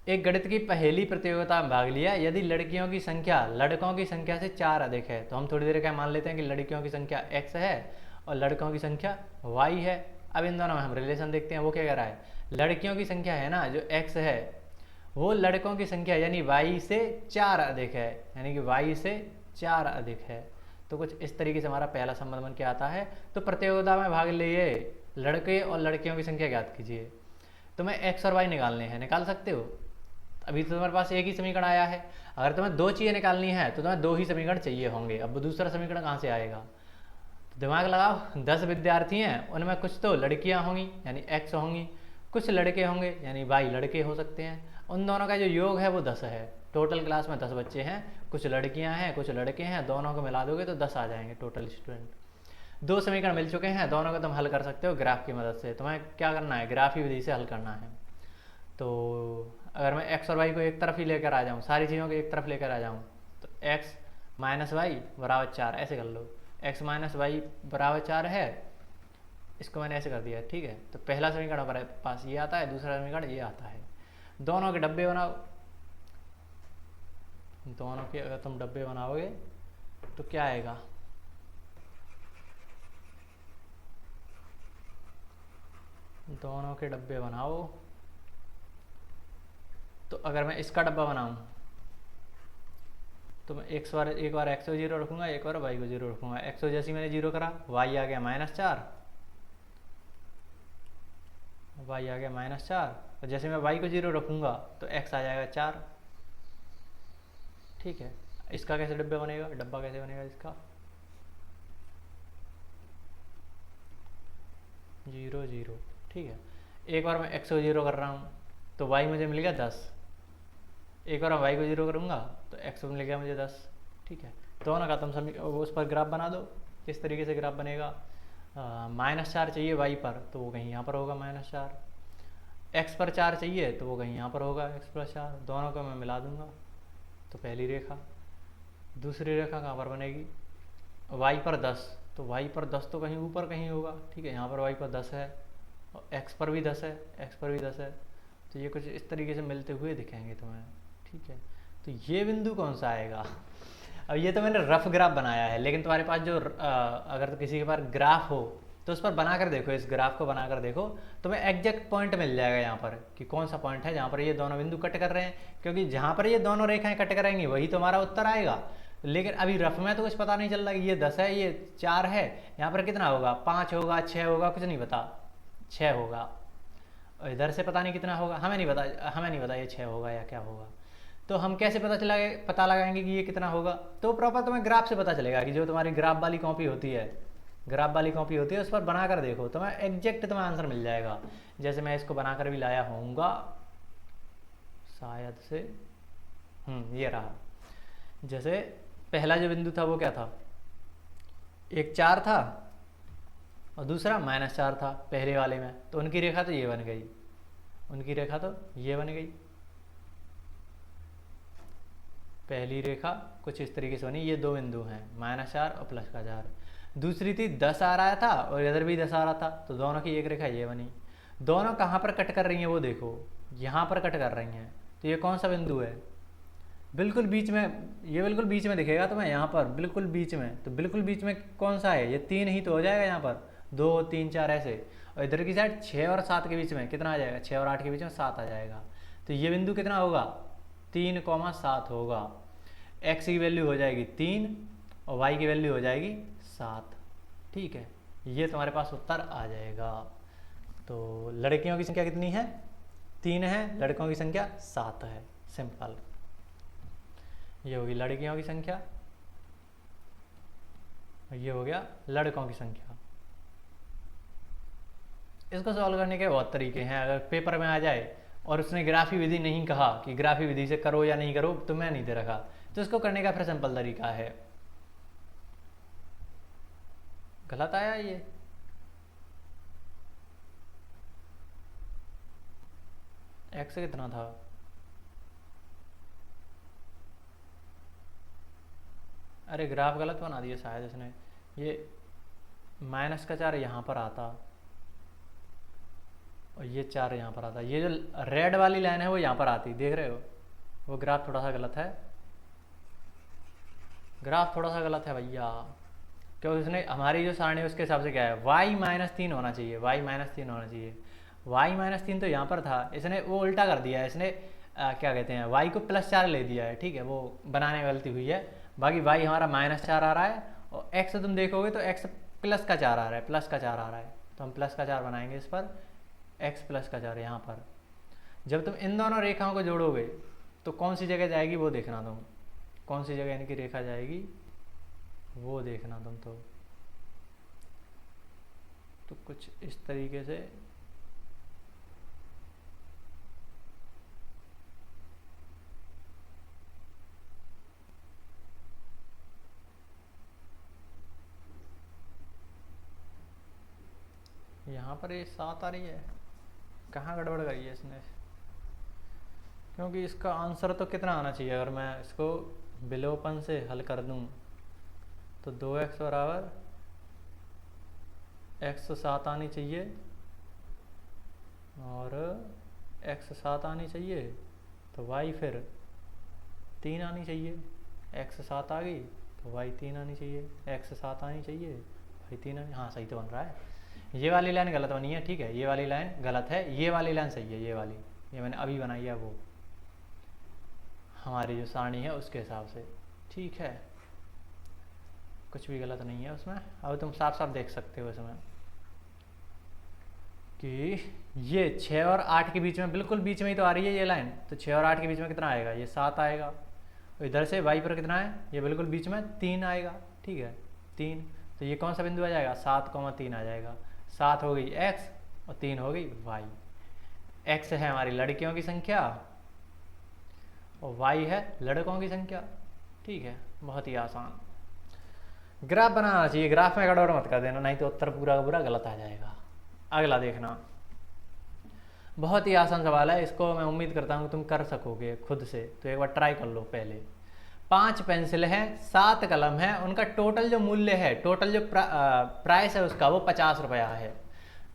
एक गणित की पहेली प्रतियोगिता में भाग लिया। यदि लड़कियों की संख्या लड़कों की संख्या से 4 अधिक है, तो हम थोड़ी देर क्या मान लेते हैं कि लड़कियों की संख्या x है और लड़कों की संख्या y है। अब इन दोनों में हम रिलेशन देखते हैं। वो क्या कह रहा है, लड़कियों की संख्या है ना जो x है, वो लड़कों की संख्या यानी y से 4 अधिक है, यानी कि y से 4 अधिक है। तो कुछ इस तरीके से हमारा पहला संबंध बन के आता है। तो प्रतियोगिता में भाग लिए लड़के और लड़कियों की संख्या ज्ञात कीजिए। तुम्हें x और y निकालने हैं, निकाल सकते हो। अभी तो तुम्हारे पास एक ही समीकरण आया है, अगर तुम्हें 2 चीज़ें निकालनी है तो तुम्हें 2 ही समीकरण चाहिए होंगे। अब दूसरा समीकरण कहाँ से आएगा, तो दिमाग लगाओ। 10 विद्यार्थी हैं, उनमें कुछ तो लड़कियां होंगी यानी x होंगी, कुछ लड़के होंगे यानी y लड़के हो सकते हैं। उन दोनों का जो योग है वो 10 है। टोटल क्लास में 10 बच्चे हैं, कुछ लड़कियां हैं कुछ लड़के हैं, दोनों को मिला दोगे तो 10 आ जाएंगे टोटल स्टूडेंट। 2 समीकरण मिल चुके हैं, दोनों को तुम हल कर सकते हो ग्राफ की मदद से। तुम्हें क्या करना है, ग्राफ की विधि से हल करना है। तो अगर मैं x और y को एक तरफ ही लेकर आ जाऊँ, सारी चीज़ों को एक तरफ लेकर आ जाऊँ, तो x - y बराबर 4 ऐसे कर लो। x - y बराबर 4 है, इसको मैंने ऐसे कर दिया, ठीक है। तो पहला समीकरण हमारे पास ये आता है, दूसरा समीकरण ये आता है। दोनों के डब्बे बनाओ, दोनों के अगर तुम डब्बे बनाओगे तो क्या आएगा, दोनों के डब्बे बनाओ। तो अगर मैं इसका डब्बा बनाऊं तो मैं एक बार x को 0 रखूंगा, एक बार y को 0 रखूंगा। x को जैसे मैंने 0 करा, y आ गया -4, y आ गया -4, और जैसे मैं y को 0 रखूंगा तो x आ जाएगा 4। ठीक है, इसका कैसे डब्बा बनेगा, डब्बा कैसे बनेगा इसका, 0 0। ठीक है, एक बार मैं x को 0 कर रहा हूँ तो y मुझे मिल गया 10, एक बार वाई को 0 करूँगा तो एक्स मिल गया मुझे 10। ठीक है, दोनों का तुम उस पर ग्राफ बना दो। किस तरीके से ग्राफ बनेगा, -4 चाहिए वाई पर तो वो कहीं यहाँ पर होगा -4, एक्स पर 4 चाहिए तो वो कहीं यहाँ पर होगा x+4, दोनों को मैं मिला दूंगा तो पहली रेखा। दूसरी रेखा कहाँ पर बनेगी, y पर 10, तो y पर 10 तो कहीं ऊपर कहीं होगा। ठीक है, यहाँ पर y पर 10 है और x पर भी 10 है, x पर भी 10 है, तो ये कुछ इस तरीके से मिलते हुए दिखेंगे तुम्हें। ठीक है, तो ये बिंदु कौन सा आएगा। अब ये तो मैंने रफ ग्राफ बनाया है, लेकिन तुम्हारे पास जो अगर किसी के पास ग्राफ हो तो उस पर बनाकर देखो, इस ग्राफ को बनाकर देखो, तुम्हें एग्जैक्ट पॉइंट मिल जाएगा यहाँ पर कि कौन सा पॉइंट है जहाँ पर ये दोनों बिंदु कट कर रहे हैं, क्योंकि जहाँ पर ये दोनों रेखाएं कट करेंगी वही तुम्हारा उत्तर आएगा। लेकिन अभी रफ में तो कुछ पता नहीं चल रहा कि ये 10 है ये 4 है, यहाँ पर कितना होगा, 5 होगा 6 होगा, कुछ नहीं पता, 6 होगा। और इधर से पता नहीं कितना होगा, हमें नहीं पता ये 6 होगा या क्या होगा। तो हम कैसे पता लगाएंगे कि ये कितना होगा, तो प्रॉपर तुम्हें ग्राफ से पता चलेगा कि जो तुम्हारी ग्राफ वाली कॉपी होती है उस पर बनाकर देखो, तुम्हें एग्जैक्ट तुम्हें आंसर मिल जाएगा। जैसे मैं इसको बनाकर भी लाया होऊंगा शायद से, ये रहा। जैसे पहला जो बिंदु था वो क्या था, एक 4 था और दूसरा -4 था पहले वाले में, तो उनकी रेखा तो ये बन गई, पहली रेखा कुछ इस तरीके से बनी। ये दो बिंदु हैं, -4 और +4। दूसरी थी 10 आ रहा था और इधर भी 10 आ रहा था, तो दोनों की एक रेखा ये बनी। दोनों कहाँ पर कट कर रही हैं वो देखो, यहाँ पर कट कर रही हैं, तो ये कौन सा बिंदु है, बिल्कुल बीच में, ये बिल्कुल बीच में दिखेगा तुम्हें यहाँ पर, बिल्कुल बीच में। तो बिल्कुल बीच में कौन सा है, ये 3 ही तो हो जाएगा यहाँ पर, 2 3 4 ऐसे। और इधर की साइड 6 और 7 के बीच में कितना आ जाएगा, 6 और 8 के बीच में 7 आ जाएगा। तो ये बिंदु कितना होगा, 3,7 होगा। x की वैल्यू हो जाएगी 3 और y की वैल्यू हो जाएगी 7। ठीक है, ये तुम्हारे पास उत्तर आ जाएगा। तो लड़कियों की संख्या कितनी है, 3 है, लड़कों की संख्या 7 है। सिंपल, ये होगी लड़कियों की संख्या, ये हो गया लड़कों की संख्या। इसको सॉल्व करने के बहुत तरीके हैं। अगर पेपर में आ जाए और उसने ग्राफी विधि नहीं कहा कि ग्राफी विधि से करो या नहीं करो, तो मैं नहीं दे रखा, तो इसको करने का फिर सिंपल तरीका है। गलत आया ये, एक्स कितना था, अरे ग्राफ गलत बना दिया शायद इसने। ये -4 यहाँ पर आता और ये 4 यहाँ पर आता, ये जो रेड वाली लाइन है वो यहाँ पर आती, देख रहे हो, वो ग्राफ थोड़ा सा गलत है, भैया, क्योंकि उसने हमारी जो सारणी है उसके हिसाब से क्या है, y-3 होना चाहिए, y-3 तो यहाँ पर था, इसने वो उल्टा कर दिया है, इसने क्या कहते हैं, y को +4 ले दिया है। ठीक है, वो बनाने में गलती हुई है। बाकी y हमारा -4 आ रहा है और x तुम देखोगे तो x +4 आ रहा है, तो हम +4 बनाएंगे इस पर, x +4 यहाँ पर। जब तुम इन दोनों रेखाओं को जोड़ोगे तो कौन सी जगह जाएगी वो देखना तुम, कौन सी जगह इनकी रेखा जाएगी वो देखना तुम। तो कुछ इस तरीके से यहाँ पर ये 7 आ रही है, कहाँ गड़बड़ करी है इसने, क्योंकि इसका आंसर तो कितना आना चाहिए, अगर मैं इसको विलोपन से हल कर दूं तो 2x बराबर x 7 आनी चाहिए और x 7 आनी चाहिए, तो y फिर 3 आनी चाहिए, x 7 आ गई तो y 3 आनी चाहिए, x 7 आनी चाहिए, y 3 आनी, हाँ सही तो बन रहा है। ये वाली लाइन गलत बनी है, ठीक है, ये वाली लाइन गलत है, ये वाली लाइन सही है, ये मैंने अभी बनाई है, वो हमारी जो सारणी है उसके हिसाब से। ठीक है, कुछ भी गलत नहीं है उसमें। अब तुम साफ साफ देख सकते हो इसमें कि ये 6 और 8 के बीच में, बिल्कुल बीच में ही तो आ रही है ये लाइन, तो 6 और 8 के बीच में कितना आएगा, ये 7 आएगा। और इधर से y पर कितना है, ये बिल्कुल बीच में 3 आएगा। ठीक है, 3, तो ये कौन सा बिंदु आ जाएगा, 7,3 आ जाएगा। 7 हो गई x और 3 हो गई y। x है हमारी लड़कियों की संख्या और y है लड़कों की संख्या। ठीक है, बहुत ही आसान। ग्राफ बनाना चाहिए, ग्राफ में गड़बड़ मत कर देना, नहीं तो उत्तर पूरा का पूरा गलत आ जाएगा। अगला देखना, बहुत ही आसान सवाल है, इसको मैं उम्मीद करता हूँ तुम कर सकोगे खुद से, तो एक बार ट्राई कर लो। पहले 5 पेंसिल हैं, 7 कलम है, उनका टोटल जो मूल्य है, टोटल जो प्राइस है उसका, वो 50 रुपया है।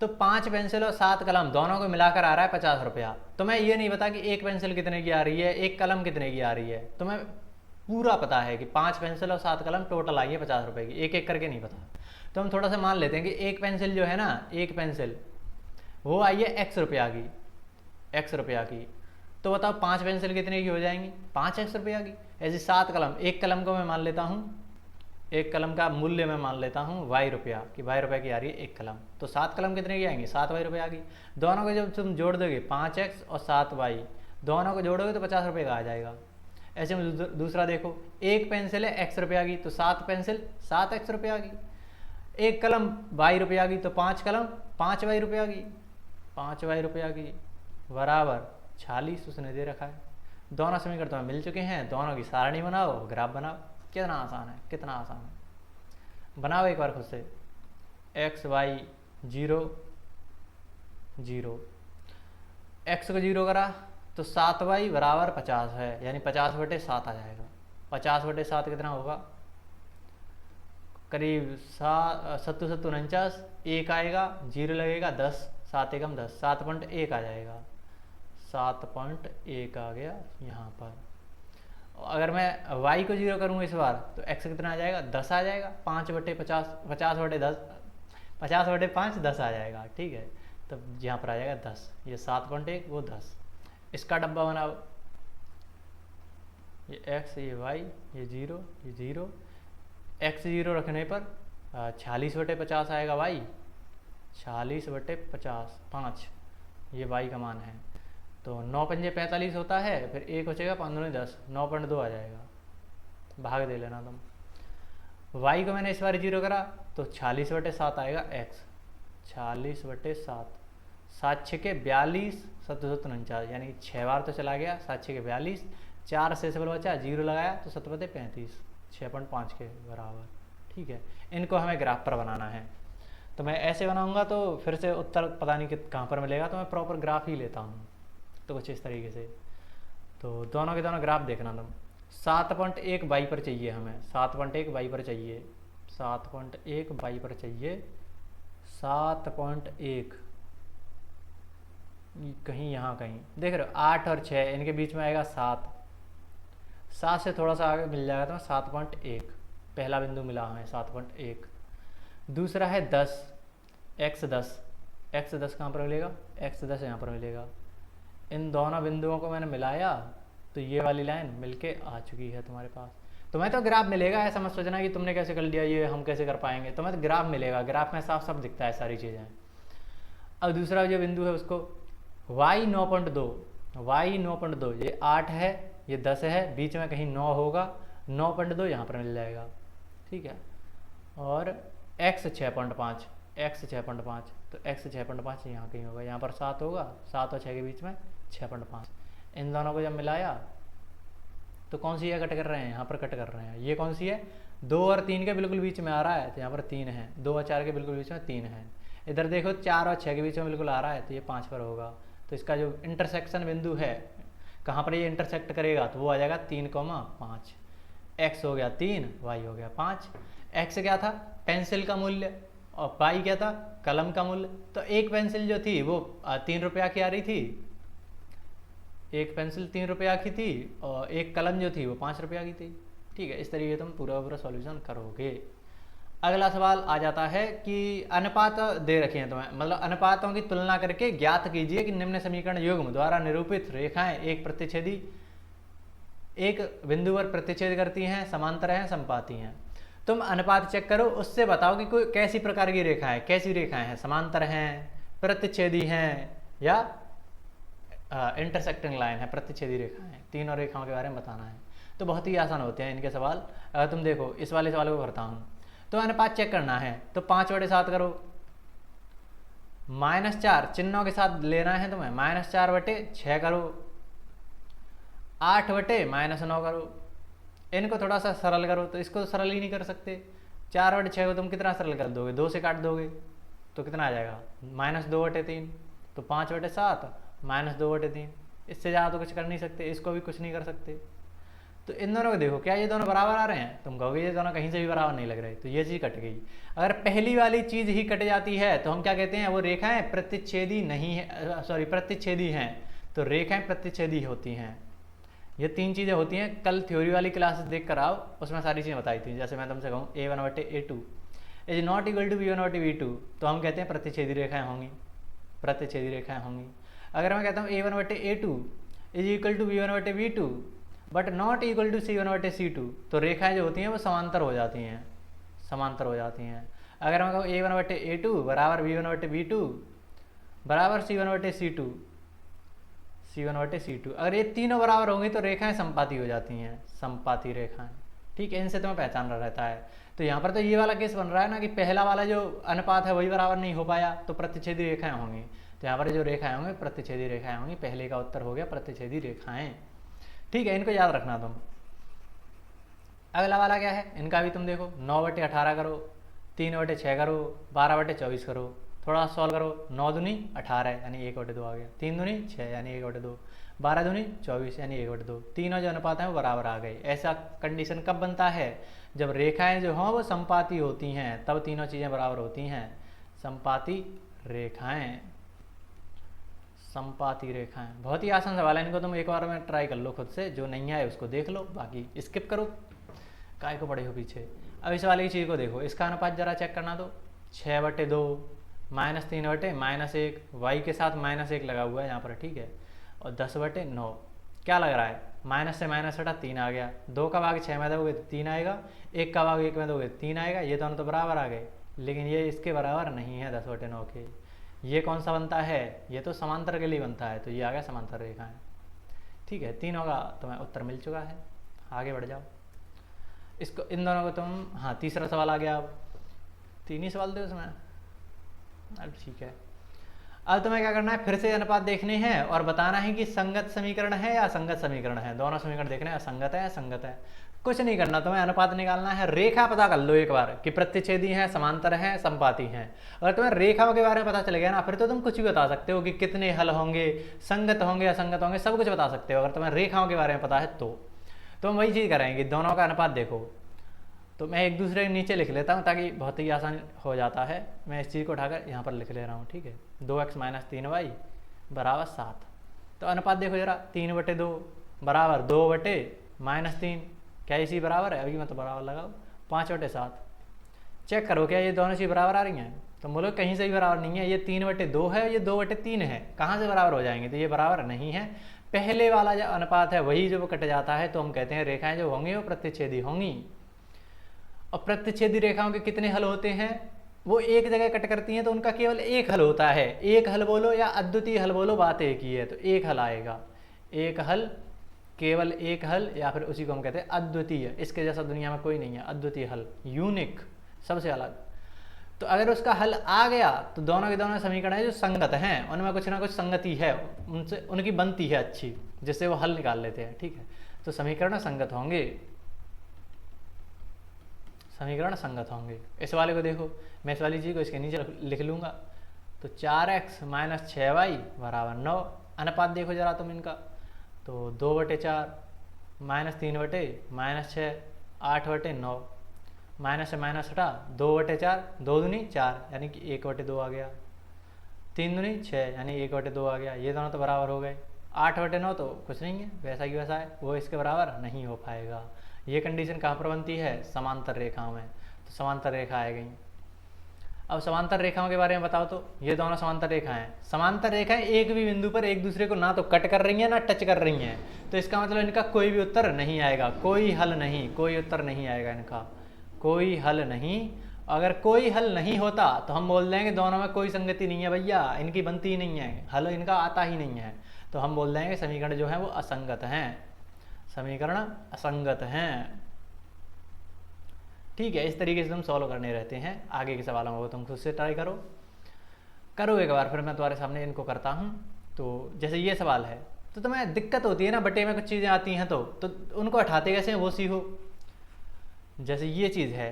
तो 5 पेंसिल और 7 कलम दोनों को मिलाकर आ रहा है 50 रुपया। तो मैं ये नहीं पता कि एक पेंसिल कितने की आ रही है, एक कलम कितने की आ रही है, तो मैं पूरा पता है कि 5 पेंसिल और 7 कलम टोटल आई है 50 रुपये की, एक एक करके नहीं पता। तो हम थोड़ा सा मान लेते हैं कि एक पेंसिल जो है ना, एक पेंसिल वो आई है x रुपया की, x रुपया की। तो बताओ 5 पेंसिल कितने की हो जाएंगी, 5x रुपया की। ऐसे 7 कलम, एक कलम को मैं मान लेता हूँ, एक कलम का मूल्य मैं मान लेता हूँ y रुपया कि y रुपये की आ रही है एक कलम। तो 7 कलम कितने की आएंगी, 7y रुपया की। दोनों को जब तुम जोड़ दोगे 5x और 7y, दोनों को जोड़ोगे तो 50 रुपये का आ जाएगा। ऐसे में दूसरा देखो, एक पेंसिल है x रुपया की, तो 7 पेंसिल 7x रुपया की। एक कलम y रुपया की, तो 5 कलम 5y रुपया की, 5y रुपया की बराबर 46 उसने दे रखा है। दोनों समीकरण तो मिल चुके हैं, दोनों की सारणी बनाओ, ग्राफ बनाओ। कितना आसान है, कितना आसान है, बनाओ एक बार खुद से। x y 0 0, x को 0 करा तो 7y बराबर 50 है, यानी 50/7 आ जाएगा। 50/7 कितना होगा, करीब 7 7 49, 1 आएगा, 0 लगेगा, 10, 7 एकम 10, 7.1 आ जाएगा। 7.1 आ गया यहाँ पर। अगर मैं y को 0 करूँगा इस बार, तो x कितना आ जाएगा, 10 आ जाएगा। 5/50, 50/10, 50/5 10 आ जाएगा। ठीक है, तब यहाँ पर आ जाएगा 10, ये 7.1 वो 10। इसका डब्बा बनाओ, ये x ये y ये 0 ये 0, x 0 रखने पर 46/50 आएगा y, 46/50 5, ये y का मान है। तो 9 पंजे 45 होता है, फिर 1 बचेगा, 5 दूनी 10, 9.2 आ जाएगा। भाग दे लेना तुम। y को मैंने इस बार 0 करा तो 46/7 आएगा x, 46/7, 7 6 के 42, 7 7 49, यानी 6 बार तो चला गया, 7 6 के 42, 4 से बचा, 0 लगाया तो 7/35, 6.5 के बराबर। ठीक है, इनको हमें ग्राफ पर बनाना है। तो मैं ऐसे बनाऊंगा तो फिर से उत्तर पता नहीं कहाँ पर मिलेगा, तो मैं प्रॉपर ग्राफ ही लेता हूँ। तो कुछ इस तरीके से, तो दोनों के दोनों ग्राफ देखना तुम। 7.1 y पर चाहिए हमें, 7.1 y पर चाहिए, 7.1 y पर चाहिए, 7.1 कहीं यहाँ कहीं देख रहे हो, 8 और 6 इनके बीच में आएगा 7, 7 से थोड़ा सा आगे मिल जाएगा तो 7.1 पहला बिंदु मिला हमें 7.1। दूसरा है 10, x 10, x 10 कहाँ पर मिलेगा, x 10 यहाँ पर मिलेगा। इन दोनों बिंदुओं को मैंने मिलाया तो ये वाली लाइन मिलके आ चुकी है तुम्हारे पास। तो मैं तो ग्राफ मिलेगा, ऐसा मत सोचना कि तुमने कैसे कर लिया, ये हम कैसे कर पाएंगे। तो मैं तो ग्राफ मिलेगा, ग्राफ में साफ साफ दिखता है सारी चीज़ें। अब दूसरा जो बिंदु है उसको y 9.2, y 9.2, ये 8 है, ये 10 है, बीच में कहीं 9 होगा, 9.2 यहाँ पर मिल जाएगा। ठीक है, और x 6.5, x 6.5, तो x 6.5 यहाँ कहीं होगा, यहाँ पर 7 होगा, 7 और 6 के बीच में 6.5। इन दोनों को जब मिलाया तो कौन सी है कट कर रहे हैं, यहाँ पर कट कर रहे हैं। ये कौन सी है, 2 और 3 के बिल्कुल बीच में आ रहा है, तो यहाँ पर 3 है। 2 और 4 के बिल्कुल बीच में 3 है। इधर देखो 4 और 6 के बीच में बिल्कुल आ रहा है, तो ये 5 पर होगा। तो इसका जो इंटरसेक्शन बिंदु है, कहाँ पर ये इंटरसेक्ट करेगा, तो वो आ जाएगा 3,5। x हो गया 3, y हो गया 5। x क्या था, पेंसिल का मूल्य, और y क्या था, कलम का मूल्य। तो एक पेंसिल जो थी वो 3 रुपया की आ रही थी, एक पेंसिल 3 रुपया की थी, और एक कलम जो थी वो 5 रुपया की थी। ठीक है, इस तरीके तुम पूरा सॉल्यूशन करोगे। अगला सवाल आ जाता है कि अनुपात दे रखे हैं तुम्हें, मतलब अनुपातों की तुलना करके ज्ञात कीजिए कि निम्न समीकरण युग्म द्वारा निरूपित रेखाएं एक बिंदु पर प्रतिच्छेद करती हैं, समांतर हैं, समपाती हैं। तुम अनुपात चेक करो, उससे बताओ कि कोई कैसी प्रकार की रेखाएं, कैसी रेखाएं हैं, समांतर हैं, प्रतिच्छेदी हैं, या इंटरसेक्टिंग लाइन है, प्रतिच्छेदी रेखाएं हैं। तीनों रेखाओं के बारे में बताना है। तो बहुत ही आसान होते हैं इनके सवाल। अगर तुम देखो इस वाले सवाल को करता हूँ, तो अनुपात चेक करना है, तो 5/7 करो, -4 चिन्हों के साथ लेना है तुम्हें, -4/6 करो, 8/-9 करो, इनको थोड़ा सा सरल करो, तो इसको तो सरल ही नहीं कर सकते। 4/6 को तुम कितना सरल कर दोगे, 2 से काट दोगे तो कितना आ जाएगा, -2/3, तो 5/7 -2/3, इससे ज़्यादा तो कुछ कर नहीं सकते, इसको भी कुछ नहीं कर सकते। तो इन दोनों को देखो, क्या ये दोनों बराबर आ रहे हैं, तुम कहोगे ये दोनों कहीं से भी बराबर नहीं लग रहे, तो ये चीज़ कट गई। अगर पहली वाली चीज़ ही कट जाती है तो हम क्या कहते हैं, वो रेखाएं प्रतिच्छेदी नहीं है, सॉरी प्रतिच्छेदी हैं, तो रेखाएं प्रतिच्छेदी होती हैं। ये 3 चीज़ें होती हैं, कल थ्योरी वाली क्लासेस देख कर आओ, उसमें सारी चीज़ें बताई थी। जैसे मैं तुमसे कहूँ A1/A2 is not equal to B1/B2, तो हम कहते हैं प्रतिच्छेदी रेखाएं होंगी, प्रतिच्छेदी रेखाएं होंगी। अगर मैं कहता हूँ A1/A2 is equal to B1/B2 but not equal to C1/C2, तो रेखाएं जो होती हैं वो समांतर हो जाती हैं, समांतर हो जाती हैं। अगर मैं कहूँ A1/A2 बराबर B1/B2 बराबर C1/C2, C1/C2, अगर ये तीनों बराबर होंगी तो रेखाएं संपाती हो जाती हैं, संपाती रेखाएं। ठीक है, इनसे तुम्हें पहचानना रहता है। तो यहाँ पर तो ये वाला केस बन रहा है ना कि पहला वाला जो अनुपात है वही बराबर नहीं हो पाया, तो प्रतिच्छेदी रेखाएं होंगी। तो यहाँ पर जो रेखाएं होंगी प्रतिच्छेदी रेखाएं होंगी, पहले का उत्तर हो गया प्रतिच्छेदी रेखाएं। ठीक है, इनको याद रखना तुम। अगला वाला क्या है, इनका भी तुम देखो, 9/18 करो, 3/6 करो, 12/24 करो, थोड़ा सॉल्व करो। 9 दूनी 18 यानी 1/2 आ गया, 3 दूनी 6 यानी 1/2, 12 दूनी 24 यानी 1/2। तीनों जो अनुपात हैं वो बराबर आ गए। ऐसा कंडीशन कब बनता है, जब रेखाएं जो हों वो संपाती होती हैं, तब तीनों चीज़ें बराबर होती हैं। संपाती रेखाएं, संपाती रेखाएं, बहुत ही आसान सवाल है, इनको तुम एक बार में ट्राई कर लो खुद से, जो नहीं आए उसको देख लो, बाकी स्किप करो, काय को पड़े हो पीछे। अब इस वाली चीज़ को देखो, इसका अनुपात जरा चेक करना दो, 6/2 -3/-1, y के साथ -1 लगा हुआ है यहाँ पर, ठीक है, और 10/9 क्या लग रहा है, माइनस से माइनस हटा 3 आ गया, 2 का भाग 6 में दोगे तो 3 आएगा, 1 का भाग 1 में दोगे तो 3 आएगा। ये दोनों तो बराबर आ गए, लेकिन ये इसके बराबर नहीं है 10/9 के। ये कौन सा बनता है, ये तो समांतर के लिए बनता है, तो ये आ गया समांतर रेखाएं। ठीक है, तीनों का तुम्हें उत्तर मिल चुका है, आगे बढ़ जाओ। इसको इन दोनों को तुम, हाँ तीसरा सवाल आ गया, अब 3 ही सवाल थे उसमें, अब ठीक है। अब तुम्हें क्या करना है, फिर से अनुपात देखने हैं और बताना है कि संगत समीकरण है या असंगत समीकरण है। दोनों समीकरण देखने हैं, असंगत है असंगत है, कुछ नहीं करना, तुम्हें अनुपात निकालना है। रेखा पता कर लो एक बार कि प्रतिच्छेदी है, समांतर है, संपाती हैं। अगर तुम्हें रेखाओं के बारे में पता चल गया ना, फिर तो तुम कुछ भी बता सकते हो कि कितने हल होंगे, संगत होंगे असंगत होंगे, सब कुछ बता सकते हो अगर तुम्हें रेखाओं के बारे में पता है तो। हम वही चीज़ करेंगे, दोनों का अनुपात देखो, तो मैं एक दूसरे के नीचे लिख लेता हूँ ताकि बहुत ही आसान हो जाता है। मैं इस चीज़ को उठाकर यहाँ पर लिख ले रहा हूँ, ठीक है। 2x - 3y बराबर 7। तो अनुपात देखो जरा, 3/2 बराबर 2/-3, क्या इसी बराबर है, अभी मैं तो बराबर लगाओ, 5/7। चेक करो क्या ये दोनों चीज़ बराबर आ रही हैं, तो बोलो कहीं से भी बराबर नहीं है। ये 3/2 है, ये 2/3 है, कहाँ से बराबर हो जाएंगे, तो ये बराबर नहीं है। पहले वाला जो अनुपात है वही जो कट जाता है, तो हम कहते हैं रेखाएं जो होंगी वो प्रतिच्छेदी होंगी। और प्रतिच्छेदी रेखाओं के कितने हल होते हैं, वो एक जगह कट करती हैं तो उनका केवल एक हल होता है। एक हल बोलो या अद्वितीय हल बोलो, बात एक ही है, तो एक हल आएगा। एक हल, केवल एक हल, या फिर उसी को हम कहते हैं अद्वितीय। इसके जैसा दुनिया में कोई नहीं है, अद्वितीय हल, यूनिक, सबसे अलग। तो अगर उसका हल आ गया तो दोनों के दोनों समीकरण है जो संगत हैं, उनमें कुछ ना कुछ संगति है, उनसे उनकी बनती है अच्छी, जिससे वो हल निकाल लेते हैं, ठीक है। तो समीकरण संगत होंगे, समीकरण संगत होंगे। इस वाले को देखो, मैं इस वाली चीज़ को इसके नीचे लिख लूँगा, तो 4x - 6y बराबर 9। अनुपात देखो जरा तुम इनका, तो 2/4 -3/- 6 8/9, माइनस से माइनस हटा 2/4, 2 दूनी 4 यानी कि 1/2 आ गया, 3 दूनी 6 यानी 1/2 आ गया। ये दोनों तो बराबर हो गए। 8/9 तो कुछ नहीं है, वैसा की वैसा है, वो इसके बराबर नहीं हो पाएगा। ये कंडीशन कहाँ पर बनती है, समांतर रेखाओं में, तो समांतर रेखा आ गई। अब समांतर रेखाओं के बारे में बताओ, तो ये दोनों समांतर रेखाएं हैं। समांतर रेखाएं एक भी बिंदु पर एक दूसरे को ना तो कट कर रही हैं ना टच कर रही हैं, तो इसका मतलब इनका कोई भी उत्तर नहीं आएगा, कोई हल नहीं, कोई उत्तर नहीं आएगा इनका, कोई हल नहीं। अगर कोई हल नहीं होता तो हम बोल देंगे दोनों में कोई संगति नहीं है भैया, इनकी बनती ही नहीं है, हल इनका आता ही नहीं है, तो हम बोल देंगे समीकरण जो है वो असंगत हैं, समीकरण असंगत हैं। ठीक है, इस तरीके से तुम सॉल्व करने रहते हैं। आगे के सवालों को तुम खुद से ट्राई करो एक बार, फिर मैं तुम्हारे सामने इनको करता हूँ। तो जैसे ये सवाल है, तो तुम्हें दिक्कत होती है ना, बटे में कुछ चीज़ें आती हैं तो उनको हटाते कैसे हैं वो सीखो। जैसे ये चीज़ है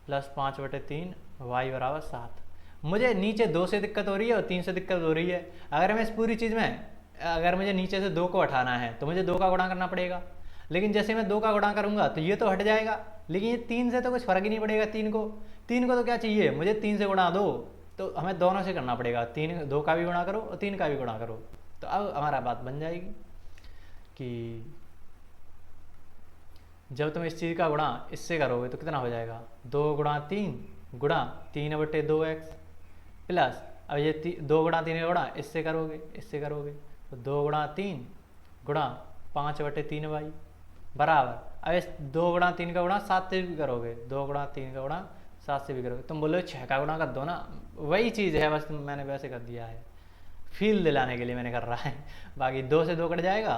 +5/3 y बराबर 7, मुझे नीचे 2 से दिक्कत हो रही है और 3 से दिक्कत हो रही है। अगर मैं इस पूरी चीज़ में अगर मुझे नीचे से 2 को हटाना है तो मुझे 2 का गुणा करना पड़ेगा, लेकिन जैसे मैं 2 का गुणा करूंगा तो ये तो हट जाएगा, लेकिन ये 3 से तो कुछ फर्क ही नहीं पड़ेगा। 3 को तो क्या चाहिए, मुझे 3 से गुणा दो, तो हमें दोनों से करना पड़ेगा। 2 का भी गुणा करो और 3 का भी गुणा करो, तो अब हमारा बात बन जाएगी कि जब तुम इस चीज़ का गुणा इससे करोगे तो कितना हो जाएगा, 2 गुणा 3 गुणा 3/2x प्लस, अब ये 2 गुणा 3 का गुणा इससे करोगे तो 2 गुणा 3 गुणा 5/3y बराबर, अब इस 2 गुणा 3 का गुणा 7 से भी करोगे, 2 गुणा 3 का गुणा 7 से भी करोगे। तुम बोलो 6 का गुणा कर दो ना, वही चीज़ है, बस मैंने वैसे कर दिया है, फील दिलाने के लिए मैंने कर रहा है। बाकी 2 से 2 कट जाएगा,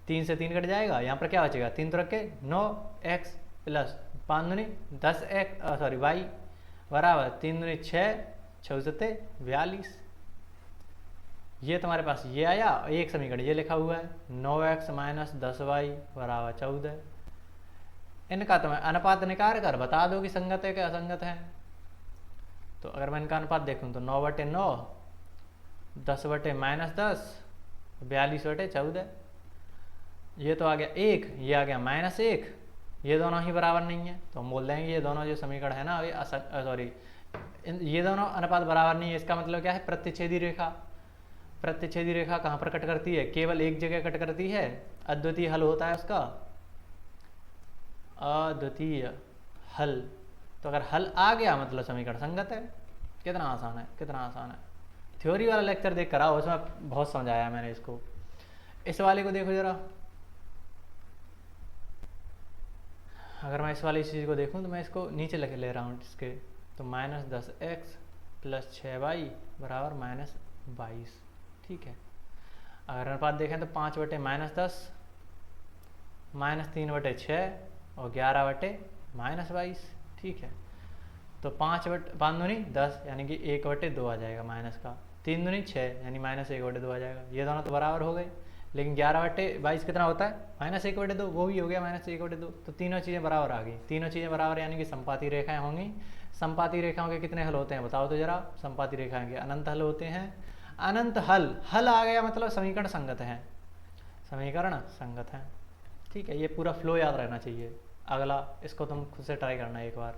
3 से 3 कट जाएगा, यहाँ पर क्या बचेगा, 3 तो रखे 9x प्लस 5 दूनी 10x सॉरी y बराबर 3 दूनी 6 6 7 42। ये तुम्हारे पास ये आया, एक समीकरण ये लिखा हुआ है 9x - 10y बराबर 14। इनका तुम्हें अनुपात निकाल कर बता दो कि संगत है कि असंगत है। तो अगर मैं इनका अनुपात देखूं तो 9/9 10/-10 42/14, ये तो आ गया 1, ये आ गया -1, ये दोनों ही बराबर नहीं है, तो हम बोल देंगे ये दोनों जो समीकरण है ना सॉरी ये दोनों अनुपात बराबर नहीं है। इसका मतलब क्या है, प्रतिच्छेदी रेखा, प्रतिच्छेदी रेखा कहाँ पर कट करती है, केवल एक जगह कट करती है, अद्वितीय हल होता है उसका, अद्वितीय हल। तो अगर हल आ गया मतलब समीकरण संगत है। कितना आसान है, कितना आसान है। थ्योरी वाला लेक्चर देख कर आओ, उसमें बहुत समझाया मैंने इसको। इस वाले को देखो जरा, अगर मैं इस वाली चीज़ को देखूं तो मैं इसको नीचे लिख ले रहा हूँ इसके, तो -10x प्लस 6y बराबर -22, ठीक है। अगर अनुपात देखें तो 5/-10 -3/6 और 11/-22, ठीक है। तो 5 दूनी 10 यानी कि 1/2 आ जाएगा माइनस का, 3 दूनी 6 यानी -1/2 आ जाएगा। ये दोनों तो बराबर हो गए, लेकिन 11/22 कितना होता है, -1/2, वो भी हो गया -1/2। तो तीनों चीज़ें बराबर आ गई, तीनों चीज़ें बराबर यानी कि संपाती रेखाएं होंगी। संपाती रेखाओं के कितने हल होते हैं बताओ तो जरा। संपाती रेखाएं के अनंत हल होते हैं। अनंत हल आ गया मतलब समीकरण संगत है, समीकरण संगत है, ठीक है। ये पूरा फ्लो याद रहना चाहिए। अगला इसको तुम खुद से ट्राई करना एक बार,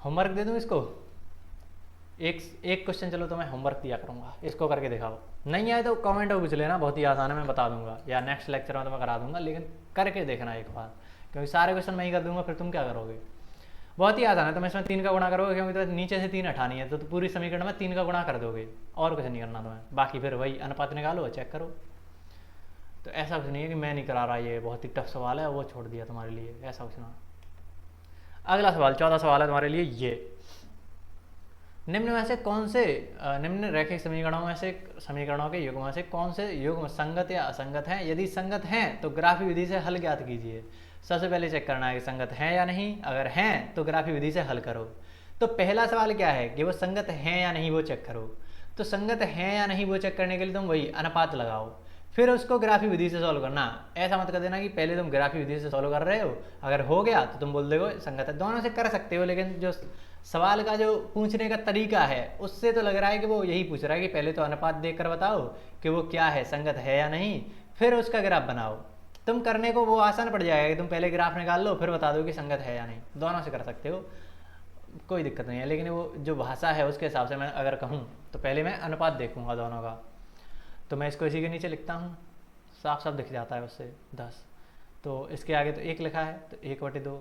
होमवर्क दे दूँ इसको, एक क्वेश्चन चलो तो मैं होमवर्क दिया करूँगा, इसको करके दिखाओ। नहीं आए तो कमेंट में पूछ लेना, बहुत ही आसान है, मैं बता दूंगा, या नेक्स्ट लेक्चर में तो मैं करा दूंगा, लेकिन करके देखना एक बार, क्योंकि सारे क्वेश्चन मैं ही कर दूंगा, फिर तुम क्या करोगे। बहुत ही आसान है। तो मैं इसमें 3 का गुणा करोगे, क्योंकि तो नीचे से 3 हटानी है, तो पूरी समीकरण में 3 का गुणा कर दोगे, और कुछ नहीं करना तुम्हें। बाकी फिर वही अनुपात निकालो, चेक करो। तो ऐसा कुछ नहीं है कि मैं नहीं करा रहा, ये बहुत ही टफ सवाल है, वो छोड़ दिया तुम्हारे लिए, ऐसा कुछ ना। अगला सवाल 14 सवाल है तुम्हारे लिए। ये निम्न में से कौन से निम्न रैखिक समीकरणों के युग्म में से कौन से युग्म संगत या असंगत हैं। यदि संगत हैं तो ग्राफी विधि से हल ज्ञात कीजिए। सबसे पहले चेक करना है कि संगत हैं या नहीं। अगर हैं तो ग्राफी विधि से हल करो। तो पहला सवाल क्या है कि वो संगत हैं या नहीं, वो चेक करो। तो संगत हैं या नहीं वो चेक करने के लिए तुम वही अनुपात लगाओ, फिर उसको ग्राफी विधि से सॉल्व करना। ऐसा मत कर देना कि पहले तुम ग्राफी विधि से सॉल्व कर रहे हो, अगर हो गया तो तुम बोल दोगे संगत है। दोनों से कर सकते हो, लेकिन जो सवाल का जो पूछने का तरीका है उससे तो लग रहा है कि वो यही पूछ रहा है कि पहले तो अनुपात देखकर बताओ कि वो क्या है, संगत है या नहीं, फिर उसका ग्राफ बनाओ। तुम करने को वो आसान पड़ जाएगा कि तुम पहले ग्राफ निकाल लो फिर बता दो कि संगत है या नहीं। दोनों से कर सकते हो, कोई दिक्कत नहीं है। लेकिन वो जो भाषा है उसके हिसाब से मैं अगर कहूँ तो पहले मैं अनुपात देखूंगा दोनों का। तो मैं इसको इसी के नीचे लिखता हूँ, साफ साफ दिख जाता है उससे 10। तो इसके आगे तो 1 लिखा है तो 1/2,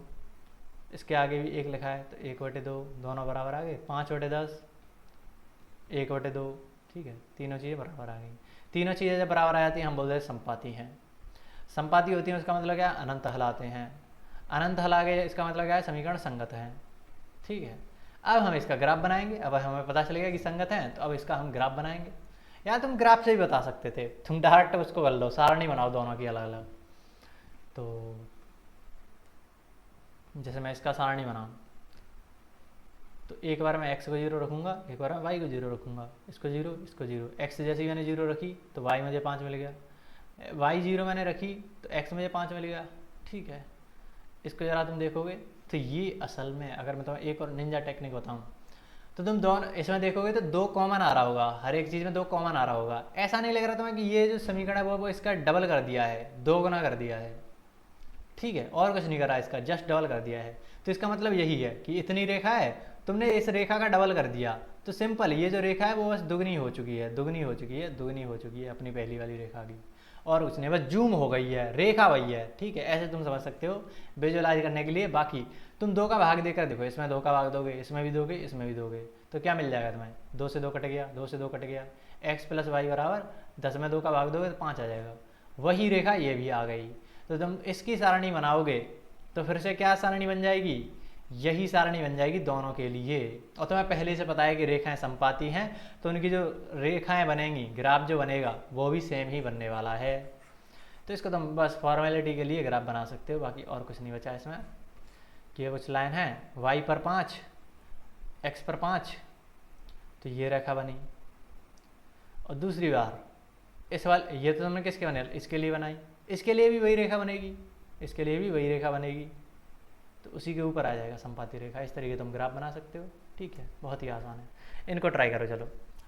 इसके आगे भी 1 लिखा है तो 1/2, दोनों बराबर आ गए। 5/10 1/2, ठीक है। तीनों चीज़ें बराबर आ गई। तीनों चीज़ें जब बराबर आ जाती हैं हम बोलते हैं संपाती हैं। संपाती होती हैं उसका मतलब क्या है, अनंत हल आते हैं। अनंत हल आ गए इसका मतलब क्या है, समीकरण संगत है, ठीक है। अब हम इसका ग्राफ बनाएंगे। अब हमें पता चलेगा कि संगत हैं, तो अब इसका हम ग्राफ बनाएंगे। या तुम ग्राफ से ही बता सकते थे, तुम डायरेक्ट उसको कर लो, सारणी बनाओ दोनों की अलग अलग। तो जैसे मैं इसका सारणी बनाऊँ तो एक बार मैं x को 0 रखूँगा, एक बार मैं y को 0 रखूँगा, इसको 0 इसको 0। x जैसे ही मैंने 0 रखी तो y मुझे 5 मिल गया, y 0 मैंने रखी तो x मुझे 5 मिल गया। ठीक है, इसको ज़रा तुम देखोगे तो ये असल में, अगर मैं तुम्हें एक और निंजा टेक्निक बताऊँ तो तुम दोनों इसमें देखोगे तो दो कॉमन आ रहा होगा, हर एक चीज़ में दो कॉमन आ रहा होगा। ऐसा नहीं लग रहा तुम्हें कि ये जो समीकरण है वो इसका डबल कर दिया है, दो गुना कर दिया है। ठीक है, और कुछ नहीं करा इसका, जस्ट डबल कर दिया है। तो इसका मतलब यही है कि इतनी रेखा है, तुमने इस रेखा का डबल कर दिया तो सिंपल ये जो रेखा है वो बस दुगनी हो चुकी है, दुगनी हो चुकी है, दुगनी हो चुकी है अपनी पहली वाली रेखा की, और कुछ नहीं, बस जूम हो गई है, रेखा वही है। ठीक है, ऐसे तुम समझ सकते हो विजुअलाइज करने के लिए। बाकी तुम दो का भाग देकर देखो, इसमें दो का भाग दोगे, इसमें भी दोगे, इसमें भी दोगे, तो क्या मिल जाएगा तुम्हें? 2 से 2 कट गया, 2 से 2 कट गया, x प्लस वाई बराबर 10 में 2 का भाग दोगे तो 5 आ जाएगा। वही रेखा ये भी आ गई। तो तुम इसकी सारणी बनाओगे तो फिर से क्या सारणी बन जाएगी? यही सारणी बन जाएगी दोनों के लिए। और तुम्हें पहले से पता है कि रेखाएं समपाती हैं, तो उनकी जो रेखाएं बनेंगी, ग्राफ जो बनेगा वो भी सेम ही बनने वाला है। तो इसको तुम बस फॉर्मेलिटी के लिए ग्राफ बना सकते हो, बाकी और कुछ नहीं बचा इसमें। कि ये कुछ लाइन है y पर 5 x पर 5, तो ये रेखा बनी। और दूसरी बार इस वाले, ये तो तुमने किसके बने, इसके लिए बनाई, इसके लिए भी वही रेखा बनेगी, इसके लिए भी वही रेखा बनेगी, तो उसी के ऊपर आ जाएगा संपाती रेखा। इस तरीके तुम ग्राफ बना सकते हो। ठीक है, बहुत ही आसान है, इनको ट्राई करो। चलो,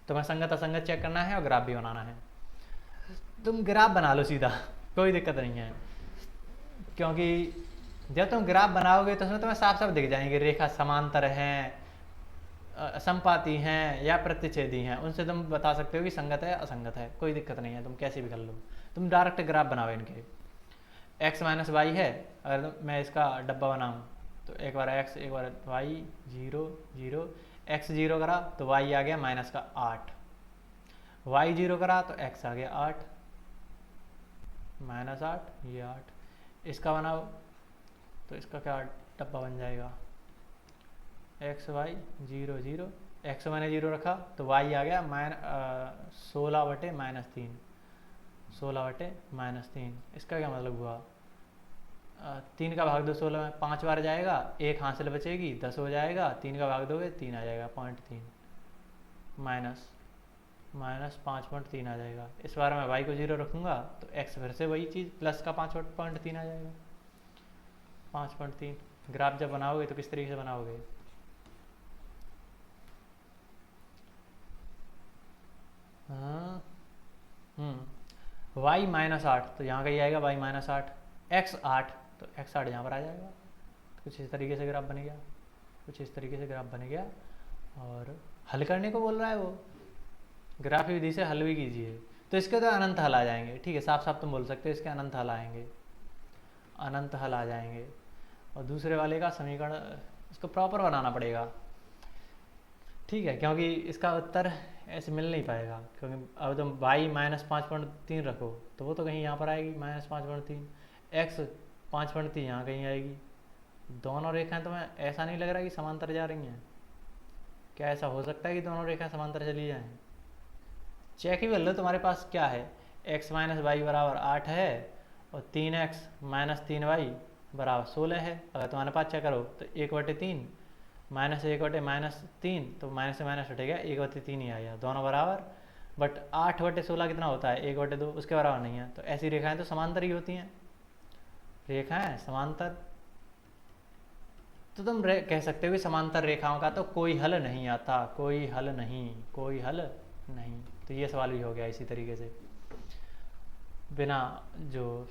तुम्हें संगत असंगत चेक करना है और ग्राफ भी बनाना है। तुम ग्राफ बना लो सीधा, कोई दिक्कत नहीं है, क्योंकि जब तुम ग्राफ बनाओगे तो उसमें तुम्हें साफ साफ दिख जाएंगे रेखा समांतर हैं, समपाती हैं या प्रतिच्छेदी हैं। उनसे तुम बता सकते हो कि संगत है असंगत है, कोई दिक्कत नहीं है, तुम कैसे भी कर लो। तुम डायरेक्ट ग्राफ बनाओ इनके। x माइनस वाई है, अगर मैं इसका डब्बा बनाऊँ तो एक बार x एक बार y 0 0, x 0 करा तो y आ गया माइनस का 8, y 0 करा तो x आ गया 8 माइनस 8, ये 8। इसका बनाओ तो इसका क्या डब्बा बन जाएगा, एक्स वाई 0 0, एक्स मैंने 0 रखा तो y आ गया 16/-3, 16/-3। इसका क्या मतलब हुआ, 3 का भाग दो 16 में, 5 बार जाएगा, एक हासिल बचेगी, 10 हो जाएगा, 3 का भाग दोगे 3 आ जाएगा, 0.3 माइनस 5.3 आ जाएगा। इस बार मैं y को 0 रखूँगा तो x फिर से वही चीज़ प्लस का 5.3 आ जाएगा, 5.3। ग्राफ जब बनाओगे तो किस तरीके से बनाओगे, y माइनस 8 तो यहाँ का ही आएगा y माइनस 8, x 8 तो x 8 यहाँ पर आ जाएगा। तो कुछ इस तरीके से ग्राफ बन गया, कुछ इस तरीके से ग्राफ बन गया। और हल करने को बोल रहा है वो, ग्राफ विधि से हल भी कीजिए, तो इसके तो अनंत हल आ जाएंगे। ठीक है, साफ साफ तुम बोल सकते हो इसके अनंत हल आएंगे, अनंत हल आ जाएंगे। और दूसरे वाले का समीकरण इसको प्रॉपर बनाना पड़ेगा। ठीक है, क्योंकि इसका उत्तर ऐसे मिल नहीं पाएगा, क्योंकि अब तुम y माइनस 5.3 रखो तो वो तो कहीं यहाँ पर आएगी माइनस 5.3, x 5.3 यहाँ कहीं आएगी। दोनों रेखाएं तुम्हें ऐसा नहीं लग रहा कि समांतर जा रही हैं? क्या ऐसा हो सकता है कि दोनों रेखाएं समांतर चली जाएं? चेक ही कर लो, तुम्हारे पास क्या है, x माइनस वाई बराबर 8 है और 3x माइनस 3y बराबर 16 है। अगर तुम्हारे पास चेक करो तो 1/3 माइनस 1/-3, तो माइनस से माइनस हटेगा, 1/3 ही आया, दोनों बराबर। बट 8/16 कितना होता है, 1/2, उसके बराबर नहीं है। तो ऐसी रेखाएं तो समांतर ही होती हैं, रेखाएं समांतर। तो तुम कह सकते हो कि समांतर रेखाओं का तो कोई हल नहीं आता, कोई हल नहीं, कोई हल नहीं। तो ये सवाल भी हो गया इसी तरीके से, बिना जो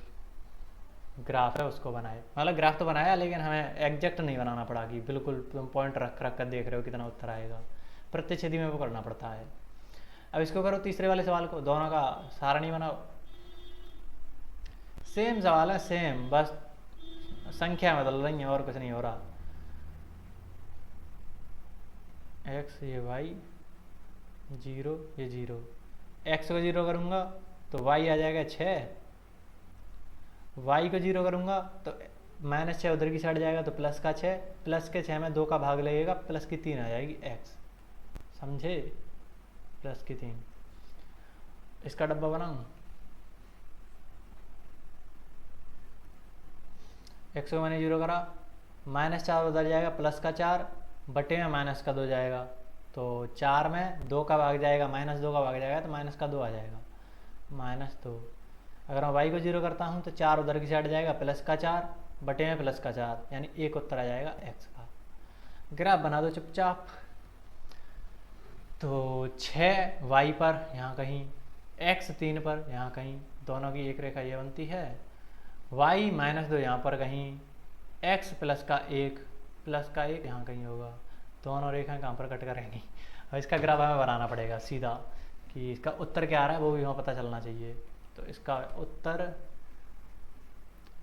ग्राफ है उसको बनाए। मतलब ग्राफ तो बनाया लेकिन हमें एग्जैक्ट नहीं बनाना पड़ा कि बिल्कुल तुम पॉइंट रख रख कर देख रहे हो कितना उत्तर आएगा, प्रतिच्छेदी में वो करना पड़ता है। अब इसको करो तीसरे वाले सवाल को, दोनों का सारणी बनाओ। सेम सवाल है, सेम, बस संख्या बदल रही है और कुछ नहीं हो रहा। x ये y 0 ये 0, x को 0 करूँगा तो y आ जाएगा 6, y को 0 करूँगा तो -6 उधर की साइड जाएगा तो प्लस का 6, प्लस के 6 में 2 का भाग लगेगा, प्लस की 3 आ जाएगी x, समझे, प्लस की 3। इसका डब्बा बनाऊँ, x को मैंने 0 करा, -4 उधर जाएगा, प्लस का 4 बटे में माइनस का 2 जाएगा, तो 4 में 2 का भाग जाएगा, -2 का भाग जाएगा, तो माइनस का 2 आ जाएगा, -2। अगर मैं y को 0 करता हूँ तो 4 उधर की साइड जाएगा, प्लस का 4 बटे में प्लस का 4, यानी एक उत्तर आ जाएगा x का। ग्राफ बना दो चुपचाप। तो 6 y पर यहाँ कहीं, x 3 पर यहाँ कहीं, दोनों की एक रेखा ये बनती है। y -2 यहाँ पर कहीं, x प्लस का 1 यहाँ कहीं होगा। दोनों रेखाएं कहाँ पर कट करेंगी, और इसका ग्राफ हमें बनाना पड़ेगा सीधा, कि इसका उत्तर क्या आ रहा है वो भी हमें पता चलना चाहिए। तो इसका उत्तर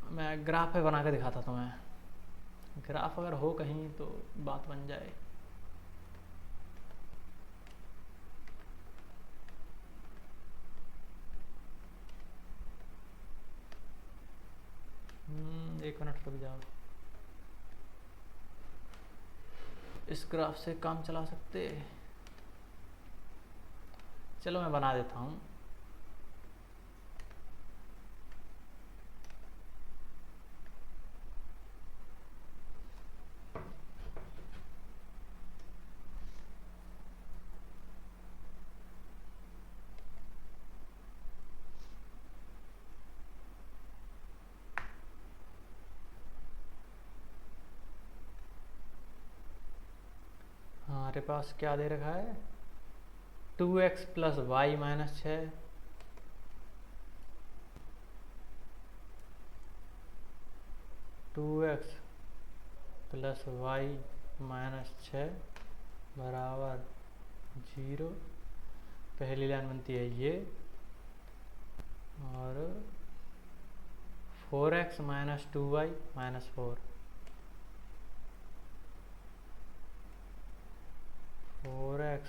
मैं ग्राफ पे बना के दिखाता तुम्हें, ग्राफ अगर हो कहीं तो बात बन जाए। एक मिनट रुक जाओ, इस ग्राफ से काम चला सकते, चलो मैं बना देता हूँ। हमारे पास क्या दे रखा है, 2x plus Y -6, two X plus Y -6 बराबर 0। पहली लाइन बनती है ये, और 4x - 2y -4, 4x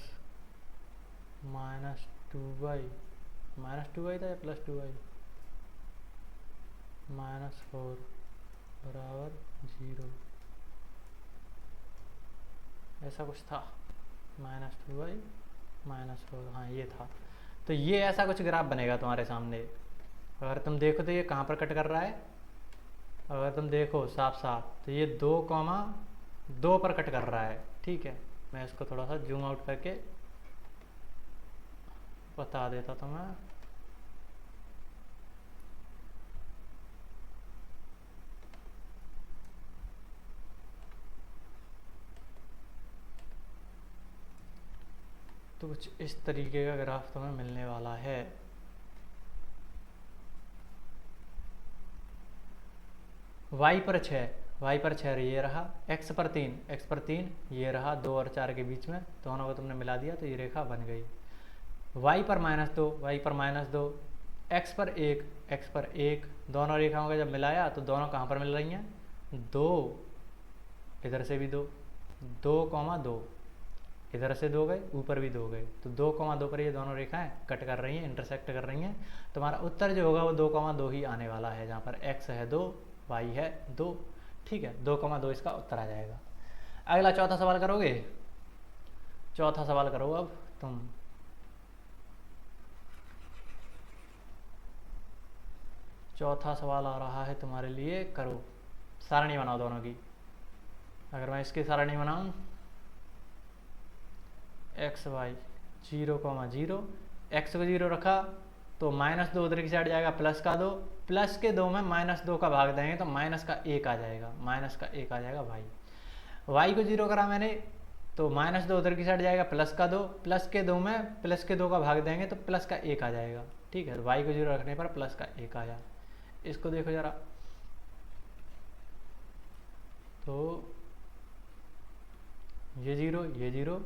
-2y था या +2y, -4 बराबर 0, ऐसा कुछ था, -2y -4, हाँ ये था। तो ये ऐसा कुछ ग्राफ बनेगा तुम्हारे सामने। अगर तुम देखो तो ये कहाँ पर कट कर रहा है, अगर तुम देखो साफ साफ तो ये 2,2 पर कट कर रहा है। ठीक है, मैं इसको थोड़ा सा जूम आउट करके बता देता तुम्हें। तो कुछ इस तरीके का ग्राफ तुम्हें मिलने वाला है। y पर 6 ये रहा, x पर 3 ये रहा, 2 और 4 के बीच में, दोनों को तुमने मिला दिया तो ये रेखा बन गई। y पर -2, x पर 1, दोनों रेखाओं का जब मिलाया तो दोनों कहाँ पर मिल रही हैं, 2, इधर से भी 2, 2,2, इधर से 2 गए, ऊपर भी 2 गए, तो 2,2 पर ये दोनों रेखाएं कट कर रही हैं, इंटरसेक्ट कर रही हैं। तुम्हारा उत्तर जो होगा वो 2,2 ही आने वाला है, जहाँ पर x है 2, y है 2। ठीक है, 2,2 इसका उत्तर आ जाएगा। अगला चौथा सवाल करोगे, चौथा सवाल करो अब तुम। चौथा सवाल आ रहा है तुम्हारे लिए, करो। सारणी बनाओ दोनों की। अगर मैं इसकी सारणी बनाऊं, x y 0,0, x को 0 रखा तो -2 उधर की साइड जाएगा, प्लस का 2, प्लस के 2 में -2 का भाग देंगे तो -1 आ जाएगा, y को 0 करा मैंने तो -2 उधर की साइड जाएगा, प्लस का 2, प्लस के 2 में प्लस के 2 का भाग देंगे तो +1 आ जाएगा। ठीक है, y को 0 रखने पर +1 आया। इसको देखो जरा, तो ये 0,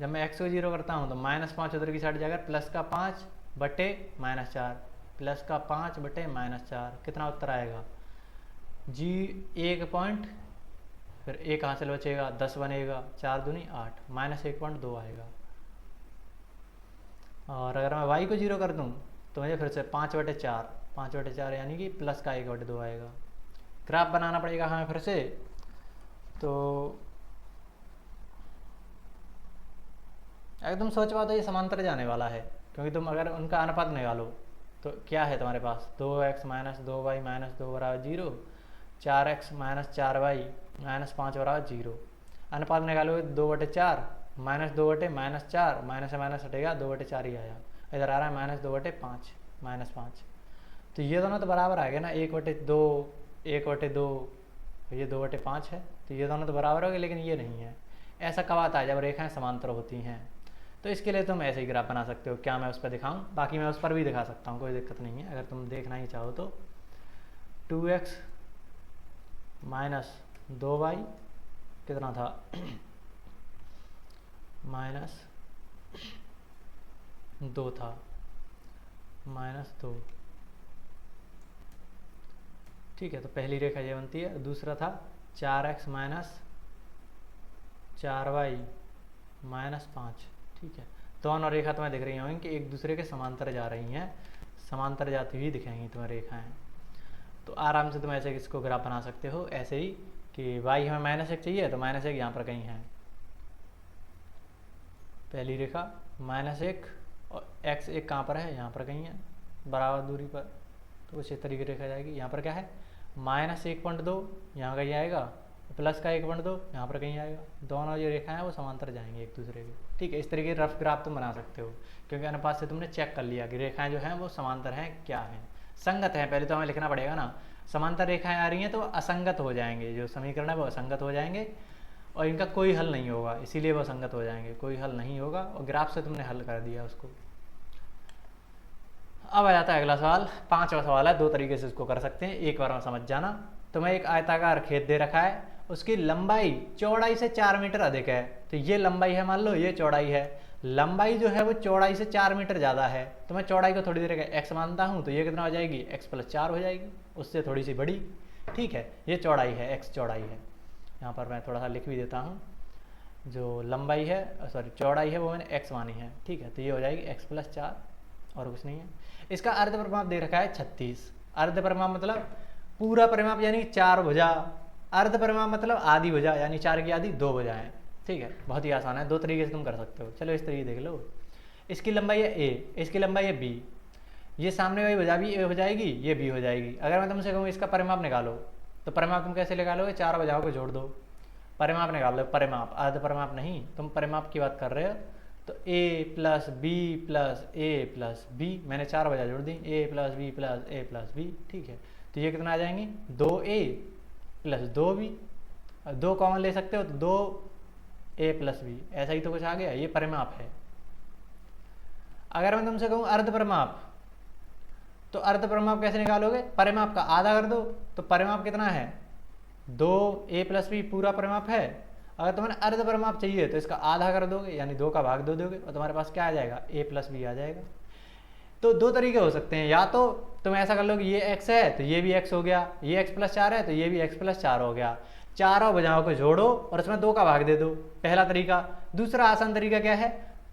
जब मैं x को 0 करता हूँ तो -5 उधर की साइड जाएगा, +5 बटे -4, +5 बटे -4, कितना उत्तर आएगा जी, 1 पॉइंट, फिर 1 हासिल बचेगा, 10 बनेगा, 4 दूनी 8, -1.2 आएगा। और अगर मैं y को 0 कर दूँ तो मुझे फिर से 5/4 यानी कि +1/2 आएगा। ग्राफ बनाना पड़ेगा हमें फिर से, तो अगर तुम सोच पाओ तो ये समांतर जाने वाला है, क्योंकि तुम अगर उनका अनुपात निकालो तो क्या है तुम्हारे पास, 2x - 2y - 2 बराबर 0, 4x - 4y - 5 बराबर 0। अनुपात निकालोगे 2/4 -2/-4 माइनस से माइनस हटेगा 2/4 ही आया। इधर आ रहा है -2/5 -5। तो ये दोनों तो बराबर आ गए ना, 1/2 1/2 ये 2/5 है, तो ये दोनों तो बराबर हो गए, लेकिन ये नहीं है। ऐसा कब आता है? जब रेखाएं समांतर होती हैं। तो इसके लिए तुम ऐसे ही ग्राफ बना सकते हो। क्या मैं उस पर दिखाऊं? बाकी मैं उस पर भी दिखा सकता हूँ, कोई दिक्कत नहीं है। अगर तुम देखना ही चाहो तो 2x - 2y कितना था -2 था, -2। ठीक है, तो पहली रेखा ये बनती है। दूसरा था 4x - 4y -5। ठीक है, दोनों रेखा तुम्हें दिख रही होंगी कि एक दूसरे के समांतर जा रही हैं, समांतर जाती हुई दिखेंगी तुम्हें रेखाएं। तो आराम से तुम ऐसे इसको ग्राफ बना सकते हो, ऐसे ही कि y हमें -1 चाहिए तो -1 यहाँ पर कहीं है, पहली रेखा -1 और x1 कहाँ पर है? यहाँ पर कहीं है, बराबर दूरी पर। तो कुछ इस तरीके की रेखा जाएगी। यहाँ पर क्या है? -1.2 यहाँ कहीं आएगा, प्लस का 1.2 यहाँ पर कहीं आएगा। दोनों जो रेखा है वो समांतर जाएंगे एक दूसरे के। ठीक है, इस तरीके के रफ ग्राफ तुम बना सकते हो, क्योंकि अनुपात से तुमने चेक कर लिया कि रेखाएं जो हैं वो समांतर हैं, क्या हैं, संगत हैं। पहले तो हमें लिखना पड़ेगा ना, समांतर रेखाएं आ रही हैं तो असंगत हो जाएंगे, जो समीकरण है वो असंगत हो जाएंगे और इनका कोई हल नहीं होगा, इसीलिए वो असंगत हो जाएंगे, कोई हल नहीं होगा। और ग्राफ से तुमने हल कर दिया उसको। अब आ जाता है अगला सवाल, 5वां सवाल है। 2 तरीके से इसको कर सकते हैं, एक बार में समझ जाना। तुम्हें एक आयताकार खेत दे रखा है, उसकी लंबाई चौड़ाई से 4 मीटर अधिक है। तो ये लंबाई है, मान लो ये चौड़ाई है, लंबाई जो है वो चौड़ाई से 4 मीटर ज़्यादा है। तो मैं चौड़ाई को थोड़ी देर x मानता हूँ, तो ये कितना हो जाएगी? x + 4 हो जाएगी, उससे थोड़ी सी बड़ी। ठीक है, ये चौड़ाई है, x चौड़ाई है। यहाँ पर मैं थोड़ा सा लिख भी देता हूँ, जो लंबाई है, सॉरी चौड़ाई है, वो मैंने x मानी है। ठीक है, तो ये हो जाएगी x + 4 और कुछ नहीं है। इसका अर्ध परिमाप दे रखा है 36। अर्ध परिमाप मतलब पूरा परिमाप यानी 4 भुजा, अर्ध परिमाप मतलब आधी भुजा यानी 4 की आधी 2 भुजाएं। ठीक है, बहुत ही आसान है, 2 तरीके से तुम कर सकते हो। चलो इस तरीके देख लो, इसकी लंबाई है a, इसकी लंबाई है b, ये सामने वाली भुजा भी a हो जाएगी, ये b हो जाएगी। अगर मैं तुमसे कहूँ इसका परिमाप निकालो, तो परिमाप तुम कैसे निकालोगे? 4 भुजाओं को जोड़ दो, परिमाप निकाल लो। परिमाप, अर्ध परिमाप नहीं, तुम परिमाप की बात कर रहे हो। तो a + b + a + b, मैंने 4 भुजा जोड़ दी, a + b + a + b। ठीक है, तो ये कितना आ जाएंगी? 2a + 2b, 2 कॉमन ले सकते हो तो 2a + b, ऐसा ही तो कुछ आ गया। ये परिमाप है। अगर मैं तुमसे कहूँ अर्ध परिमाप, तो अर्ध परिमाप कैसे निकालोगे? परिमाप का आधा कर दो, तो परिमाप कितना है? 2a + b पूरा परिमाप है। अगर तुम्हें अर्ध परिमाप चाहिए तो इसका आधा कर दोगे, यानी 2 का भाग 2 दोगे, और तुम्हारे पास क्या आ जाएगा? a + b आ जाएगा। तो 2 तरीके हो सकते हैं, या तो तुम ऐसा कर लो कि ये x है तो ये भी x हो गया, ये x + 4 है तो ये भी x + 4 हो गया। चारों भुजाओं को जोड़ो और उसमें 2 का भाग दे दो, पहला तरीका। दूसरा आसान तरीका क्या है?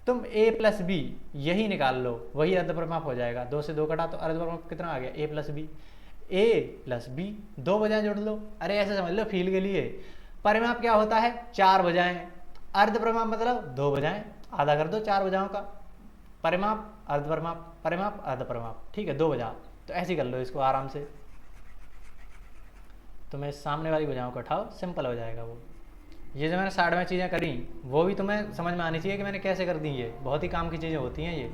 तुम a + b यही निकाल लो, वही अर्ध परिमाप हो जाएगा। 2 से 2 कटा तो अर्ध परिमाप कितना आ गया? a + b, a + b, 2 भुजाएं जोड़ लो। अरे ऐसे समझ लो फील के लिए, परिमाप क्या होता है? 4 भुजाएं, अर्ध परिमाप मतलब 2 भुजाएं, आधा कर दो 4 भुजाओं का। परिमाप अर्ध परिमाप, परिमाप अर्ध परिमाप। ठीक है, 2 भुजा। तो ऐसे ही कर लो इसको आराम से। तुम्हें सामने वाली भुजाओं को उठाओ, सिंपल हो जाएगा वो। ये जो मैंने साइड में चीज़ें करी वो भी तुम्हें समझ में आनी चाहिए कि मैंने कैसे कर दी। ये बहुत ही काम की चीज़ें होती हैं ये।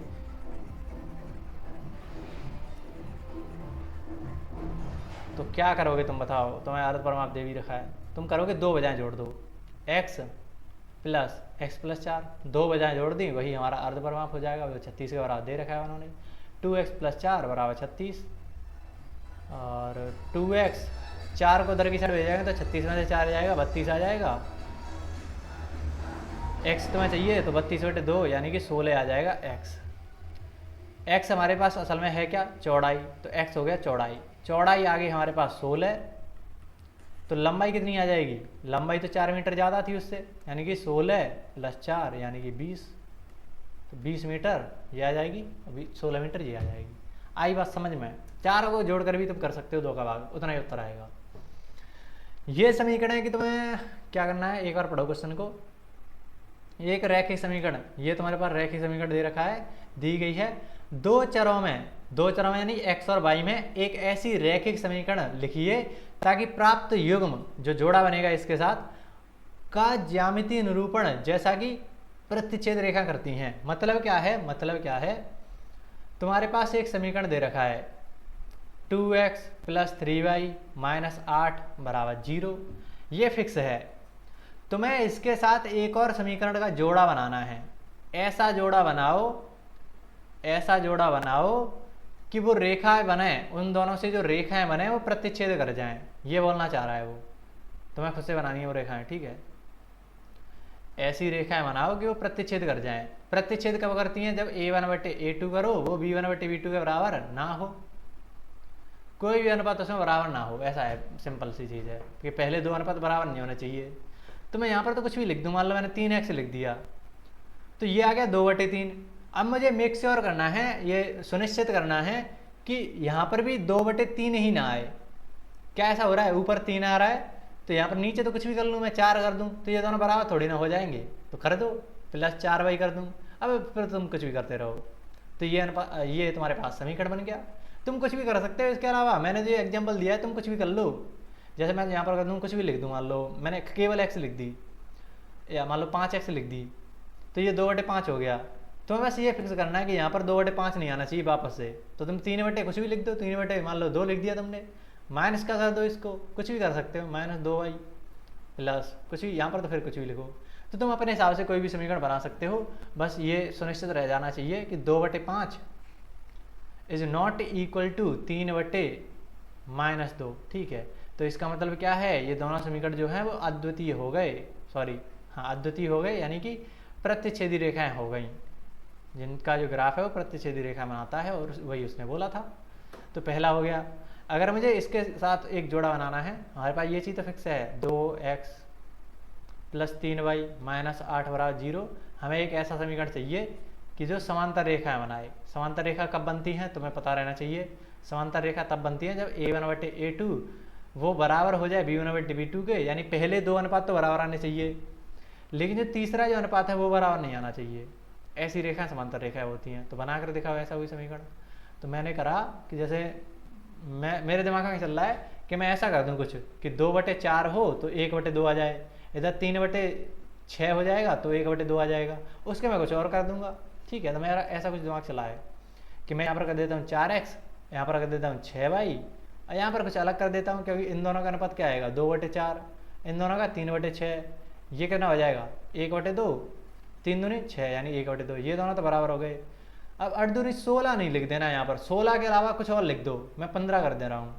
तो क्या करोगे तुम बताओ? तुम्हें अर्ध परिमाप दे भी रखा है, तुम करोगे 2 भुजाएं जोड़ दो, x + x + 4, 2 भुजाएं जोड़ दी, वही हमारा अर्ध परिमाप हो जाएगा। वो 36 के बराबर दे रखा है उन्होंने। 2x + 4 = 36, और 2x 4 को उधर की साइड भेजेंगे तो 36 में से 4 जाएगा, 32 आ जाएगा। x तुम्हें चाहिए तो 32/2 यानी कि 16 आ जाएगा x हमारे पास असल में है क्या? चौड़ाई। तो x हो गया चौड़ाई, चौड़ाई आ गई हमारे पास 16। तो लंबाई कितनी आ जाएगी? लंबाई तो 4 मीटर ज़्यादा थी उससे, यानी कि 16 + 4 यानी कि 20, तो 20 मीटर ये आ जाएगी, अभी 16 मीटर ये आ जाएगी। आई बात समझ में? चारों को जोड़कर भी तुम कर सकते हो 2 का भाग, उतना ही उत्तर आएगा। ये समीकरण है कि तुम्हें क्या करना है, एक बार पढ़ो क्वेश्चन को। एक रैखिक समीकरण, ये तुम्हारे पास रैखिक समीकरण दे रखा है, दी गई है। 2 चरों में यानी x और y में एक ऐसी रैखिक समीकरण लिखिए ताकि प्राप्त युग्म जो जोड़ा बनेगा इसके साथ का ज्यामितीय निरूपण जैसा कि प्रतिच्छेद रेखा करती हैं। मतलब क्या है, मतलब क्या है, तुम्हारे पास एक समीकरण दे रखा है 2x प्लस 3y माइनस 8 बराबर 0, ये फिक्स है। तुम्हें इसके साथ एक और समीकरण का जोड़ा बनाना है। ऐसा जोड़ा बनाओ, ऐसा जोड़ा बनाओ कि वो रेखाएं बने, उन दोनों से जो रेखाएं बने वो प्रतिच्छेद कर जाएं। ये बोलना चाह रहा है वो, तुम्हें खुद से बनानी है वो रेखाएं, ठीक है। ऐसी रेखाएं बनाओ कि वो प्रतिच्छेद कर जाएं। प्रतिच्छेद कब करती हैं, जब a1/a2 करो वो b1/b2 के बराबर ना हो, कोई भी अनुपात उसमें बराबर ना हो। ऐसा है, सिंपल सी चीज़ है कि पहले दो अनुपात बराबर नहीं होने चाहिए। तो मैं यहाँ पर तो कुछ भी लिख दूँ, मान लो मैंने 3x लिख दिया तो ये आ गया 2/3। अब मुझे मेक श्योर करना है, ये सुनिश्चित करना है कि यहाँ पर भी 2/3 ही ना आए। क्या ऐसा हो रहा है, ऊपर 3 आ रहा है तो यहाँ पर नीचे तो कुछ भी कर लूँ, मैं 4 कर दूँ तो ये दोनों बराबर थोड़ी ना हो जाएंगे, तो कर दो प्लस 4y कर दूँ। अब फिर तुम कुछ भी करते रहो, तो ये तुम्हारे पास समीकरण बन गया। तुम कुछ भी कर सकते हो इसके अलावा, मैंने जो एग्जाम्पल दिया है तुम कुछ भी कर लो। जैसे मैं यहाँ पर कर दूँ, कुछ भी लिख दूँ, मान लो मैंने केवल x लिख दी, या मान लो 5x लिख दी, तो ये 2/5 हो गया। तुम्हें बस ये फिक्स करना है कि यहाँ पर 2/5 नहीं आना चाहिए वापस से, तो तुम 3 कुछ भी लिख दो, 3 मान लो 2 लिख दिया तुमने, माइनस का कर दो, इसको कुछ भी कर सकते हो, -2y प्लस कुछ भी, यहाँ पर तो फिर कुछ भी लिखो। तो तुम अपने हिसाब से कोई भी समीकरण बना सकते हो, बस ये सुनिश्चित रह जाना चाहिए कि 2/5 इज नॉट इक्वल टू 3/-2, ठीक है। तो इसका मतलब क्या है, ये दोनों समीकरण जो हैं वो अद्वितीय हो गए, सॉरी हाँ अद्वितीय हो गए, यानी कि प्रतिच्छेदी रेखाएं हो गई, जिनका जो ग्राफ है वो प्रतिच्छेदी रेखा बनाता है, और वही उसने बोला था। तो पहला हो गया। अगर मुझे इसके साथ एक जोड़ा बनाना है, हमारे पास ये चीज़ तो फिक्स है 2x प्लस 3y माइनस 8 बराबर 0। हमें एक ऐसा समीकरण चाहिए कि जो समांतर रेखाएं बनाए। समांतर रेखा कब बनती हैं तुम्हें पता रहना चाहिए। समांतर रेखा तब बनती है जब a1/a2 वो बराबर हो जाए b1/b2 के, यानी पहले दो अनुपात तो बराबर आने चाहिए, लेकिन जो तीसरा जो अनुपात है वो बराबर नहीं आना चाहिए। ऐसी रेखाएं समांतर रेखाएं होती हैं। तो बनाकर दिखाओ ऐसा कोई समीकरण। तो मैंने करा कि जैसे मेरे दिमाग में चल रहा है कि मैं ऐसा कर दूं कुछ कि 2/4 हो तो 1/2 आ जाए, इधर 3/6 हो जाएगा तो 1/2 आ जाएगा, उसके मैं कुछ और कर दूंगा, ठीक है। तो मेरा ऐसा कुछ दिमाग चला है कि मैं यहाँ पर कर देता हूँ 4x, यहाँ पर कर देता हूँ 6y, और यहाँ पर कुछ अलग कर देता हूँ, क्योंकि इन दोनों का अनुपात क्या आएगा 2/4, इन दोनों का 3/6, ये कितना हो जाएगा 1/2, 3 दूनी 6 यानी 1/2, ये दोनों तो बराबर हो गए। अब 8 दूनी 16 नहीं लिख देना, यहाँ पर 16 के अलावा कुछ और लिख दो, मैं 15 कर दे रहा हूँ।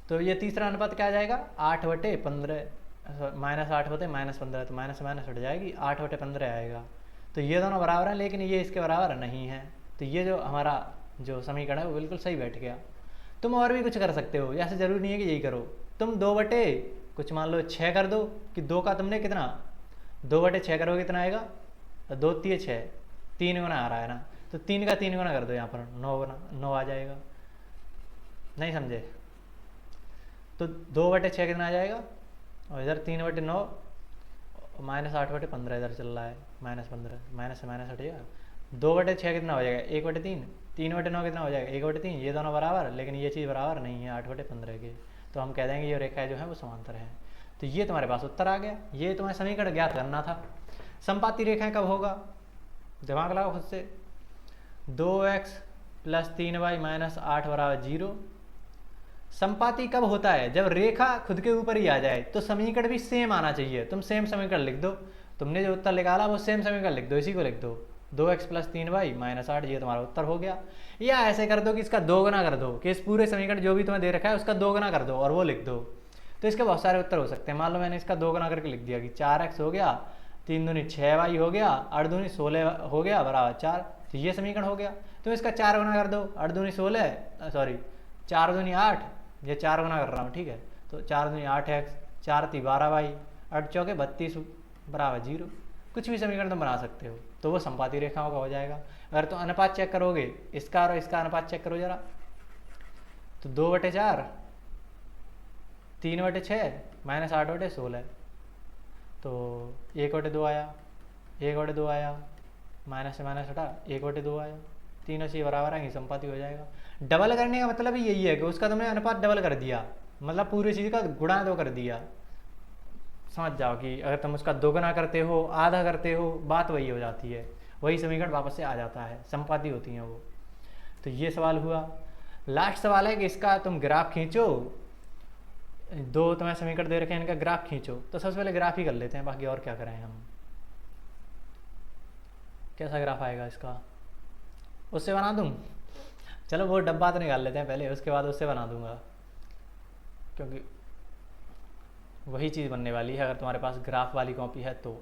तो ये तीसरा अनुपात क्या आ जाएगा 8/15, -8 होते -15, तो माइनस माइनस हट जाएगी, 8/15 आएगा। तो ये दोनों बराबर हैं, लेकिन ये इसके बराबर नहीं है। तो ये जो हमारा जो समीकरण है वो बिल्कुल सही बैठ गया। तुम और भी कुछ कर सकते हो, ऐसे जरूरी नहीं है कि यही करो। तुम 2/कुछ मान लो 6 कर दो, कि 2 का तुमने कितना 2/6 करोगे कितना आएगा, 2 3 6, 3 गुना आ रहा है ना, तो 3 का 3 गुना कर दो, यहाँ पर 9 गुना 9 आ जाएगा। नहीं समझे, तो 2/6 कितना आ जाएगा, और इधर 3/9 -8/15 इधर चल रहा है, -15, माइनस से माइनस हटेगा। 2/6 कितना हो जाएगा 1/3, 3/9 कितना हो जाएगा 1/3, ये दोनों बराबर, लेकिन ये चीज़ बराबर नहीं है 8/15 के। तो हम कह देंगे ये रेखाएं जो है वो समांतर है। तो ये तुम्हारे पास उत्तर आ गया। ये तुम्हें समीकरण ज्ञात करना था। संपाती रेखाएं कब होगा, दिमाग लगाओ खुद से। 2x प्लस 3y माइनस 8 बराबर 0। संपाती कब होता है, जब रेखा खुद के ऊपर ही आ जाए, तो समीकरण भी सेम आना चाहिए। तुम सेम समीकरण लिख दो, तुमने जो उत्तर निकाला वो सेम समीकरण लिख दो, इसी को लिख दो 2x प्लस 3y माइनस 8, ये तुम्हारा उत्तर हो गया। या ऐसे कर दो कि इसका 2 गुना कर दो, कि इस पूरे समीकरण जो भी तुम्हें दे रखा है उसका 2 गुना कर दो और वो लिख दो। तो इसके बहुत सारे उत्तर हो सकते हैं। मान लो मैंने इसका 2 गुना करके लिख दिया कि 4x हो गया, 3 दूनी 6y हो गया, 8 दूनी 16 हो गया बराबर 4, तो ये समीकरण हो गया। तुम इसका 4 गुना कर दो, 8 दूनी 16 सॉरी 4 दूनी 8, ये 4 गुना कर रहा हूँ, ठीक है। तो 4 दूनी 8x, 4 × 12y, 8 चौके 32 बराबर 0। कुछ भी समीकरण तुम बना सकते हो, तो वो संपाती रेखाओं का हो जाएगा। अगर तुम अनुपात चेक करोगे, इसका और इसका अनुपात चेक करो जरा, तो 2/4, 3/6 माइनस 8/16, तो 1/2 आया, 1/2 आया, माइनस से माइनस हटा 1/2 आया, तीनों चीज़ बराबर आएंगी, संपाती हो जाएगा। डबल करने का मतलब ही यही है कि उसका तुमने अनुपात डबल कर दिया, मतलब पूरी चीज़ का गुणा 2 कर दिया। समझ जाओ कि अगर तुम उसका दोगुना करते हो, आधा करते हो, बात वही हो जाती है, वही समीकरण वापस से आ जाता है, संपाती होती हैं वो। तो ये सवाल हुआ। लास्ट सवाल है कि इसका तुम ग्राफ खींचो, दो तुम्हें समीकरण दे रखे हैं, इनका ग्राफ खींचो। तो सबसे पहले ग्राफ ही कर लेते हैं, बाकी और क्या करें हम। कैसा ग्राफ आएगा इसका, उससे बना दूं? चलो वो डब्बा तो निकाल लेते हैं पहले, उसके बाद उससे बना दूंगा, क्योंकि वही चीज़ बनने वाली है अगर तुम्हारे पास ग्राफ वाली कॉपी है तो।